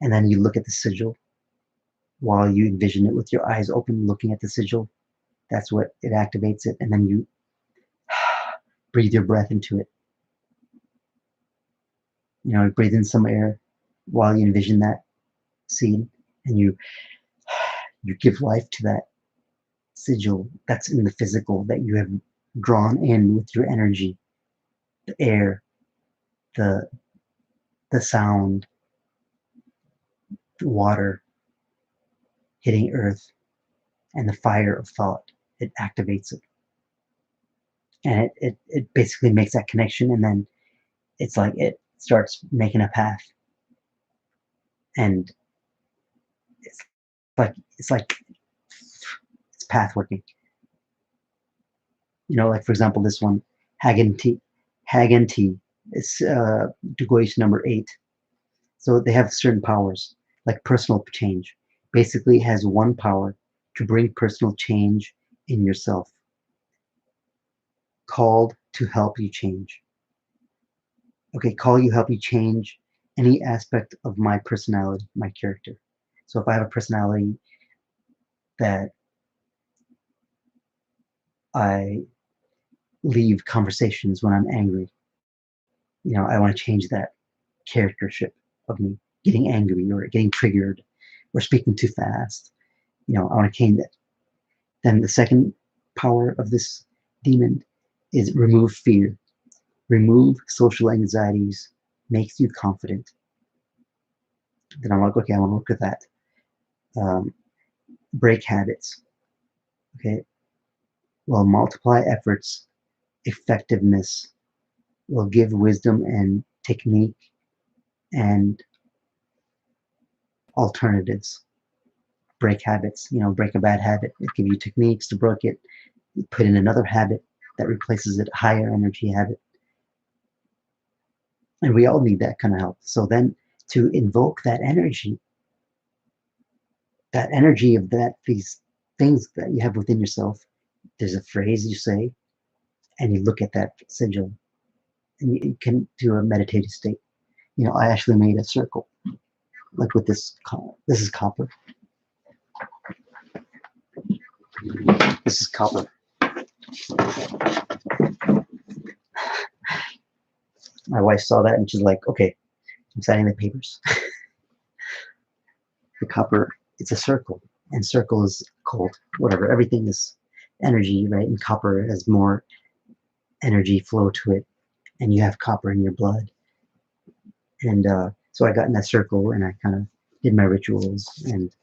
and then you look at the sigil while you envision it with your eyes open, looking at the sigil. That's what it activates it, and then you breathe your breath into it. Breathe in some air while you envision that scene, and you give life to that sigil that's in the physical that you have drawn in with your energy, the air, the sound, the water hitting earth, and the fire of thought. It activates it, and it basically makes that connection, and then it's like it starts making a path, and it's path working. Like for example, this one, Hagen T. It's Goetia number 8. So they have certain powers, like personal change. Basically, it has one power to bring personal change in yourself, called to help you change. Okay, call you help you change any aspect of my personality, my character. So if I have a personality that I leave conversations when I'm angry, I want to change that charactership of me getting angry or getting triggered or speaking too fast. I want to change that. Then the second power of this demon is remove fear, remove social anxieties, makes you confident. Then I'm like, okay, I want to look at that. Break habits. Okay, well, multiply efforts, effectiveness, will give wisdom and technique and alternatives. Break habits, break a bad habit. It give you techniques to break it. You put in another habit that replaces it, higher energy habit. And we all need that kind of help. So then to invoke that energy of these things that you have within yourself, there's a phrase you say, and you look at that sigil, and you can do a meditative state. I actually made a circle, like with this. This is copper. This is copper. My wife saw that and she's like, okay, I'm signing the papers. The copper, it's a circle, and circle is cold, whatever. Everything is energy, right? And copper has more energy flow to it, and you have copper in your blood. And so I got in that circle and I kind of did my rituals, and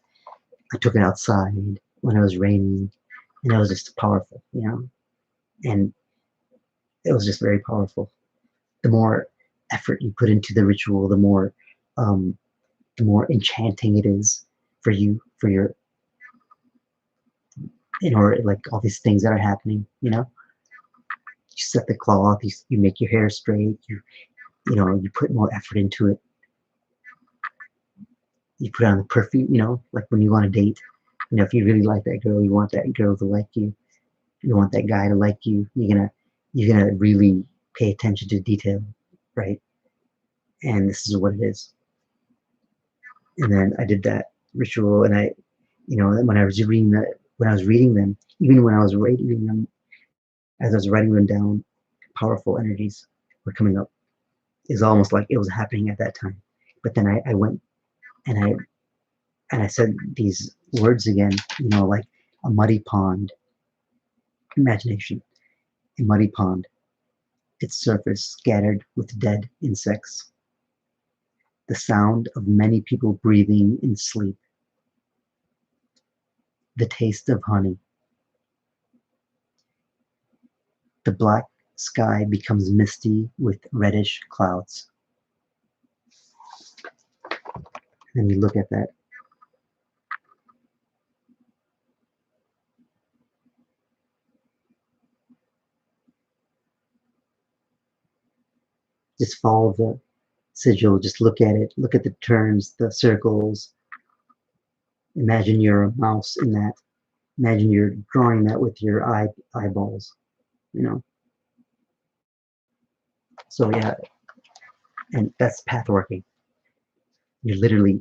I took it outside when it was raining, and it was just powerful, and it was just very powerful. The more effort you put into the ritual, the more enchanting it is for you, for your, like all these things that are happening, you set the cloth, you make your hair straight, you put more effort into it. You put on the perfume, like when you want to date, if you really like that girl, you want that girl to like you, you want that guy to like you, you're gonna really pay attention to detail, right? And this is what it is. And then I did that ritual, and when I was reading them, even when I was reading them, as I was writing them down, powerful energies were coming up. It's almost like it was happening at that time. But then I went and I said these words again, like a muddy pond. Imagination, a muddy pond, its surface scattered with dead insects, the sound of many people breathing in sleep, the taste of honey. The black sky becomes misty with reddish clouds. And you look at that. Just follow the sigil, just look at it, look at the turns, the circles. Imagine you're a mouse in that. Imagine you're drawing that with your eyeballs, So yeah, and that's pathworking. You're literally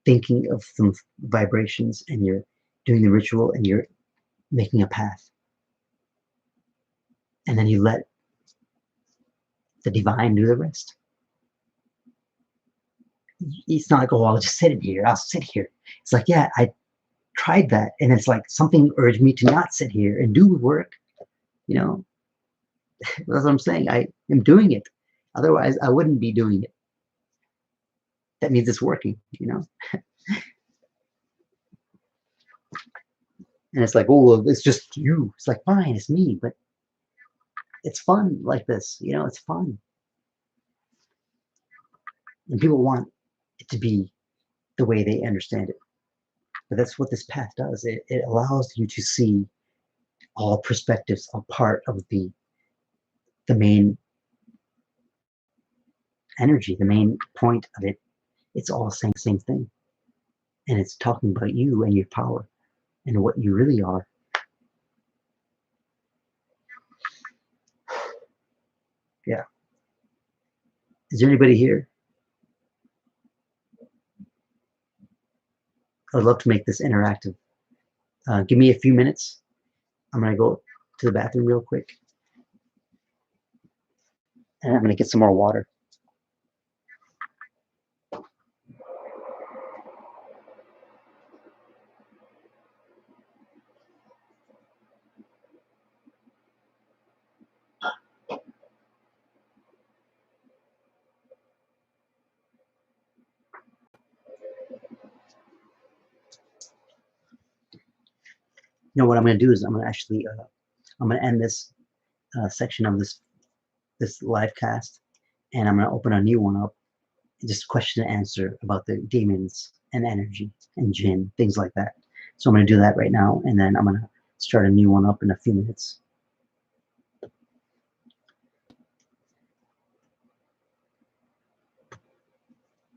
thinking of some vibrations, and you're doing the ritual, and you're making a path. And then you let the divine do the rest. It's not like, oh, I'll just sit in here. I'll sit here. It's like, yeah, I tried that, and it's like something urged me to not sit here and do work. That's what I'm saying. I am doing it. Otherwise, I wouldn't be doing it. That means it's working, And it's like, oh, well, it's just you. It's like, fine, it's me, but it's fun like this, it's fun. And people want it to be the way they understand it. But that's what this path does. It allows you to see all perspectives, a part of the main energy, the main point of it, it's all saying the same thing. And it's talking about you and your power and what you really are. Yeah. Is there anybody here? I would love to make this interactive. Give me a few minutes. I'm going to go to the bathroom real quick. And I'm going to get some more water. You know what I'm going to do is I'm going to actually, I'm going to end this section of this live cast, and I'm going to open a new one up, just question and answer about the demons and energy and Jinn, things like that. So I'm going to do that right now, and then I'm going to start a new one up in a few minutes.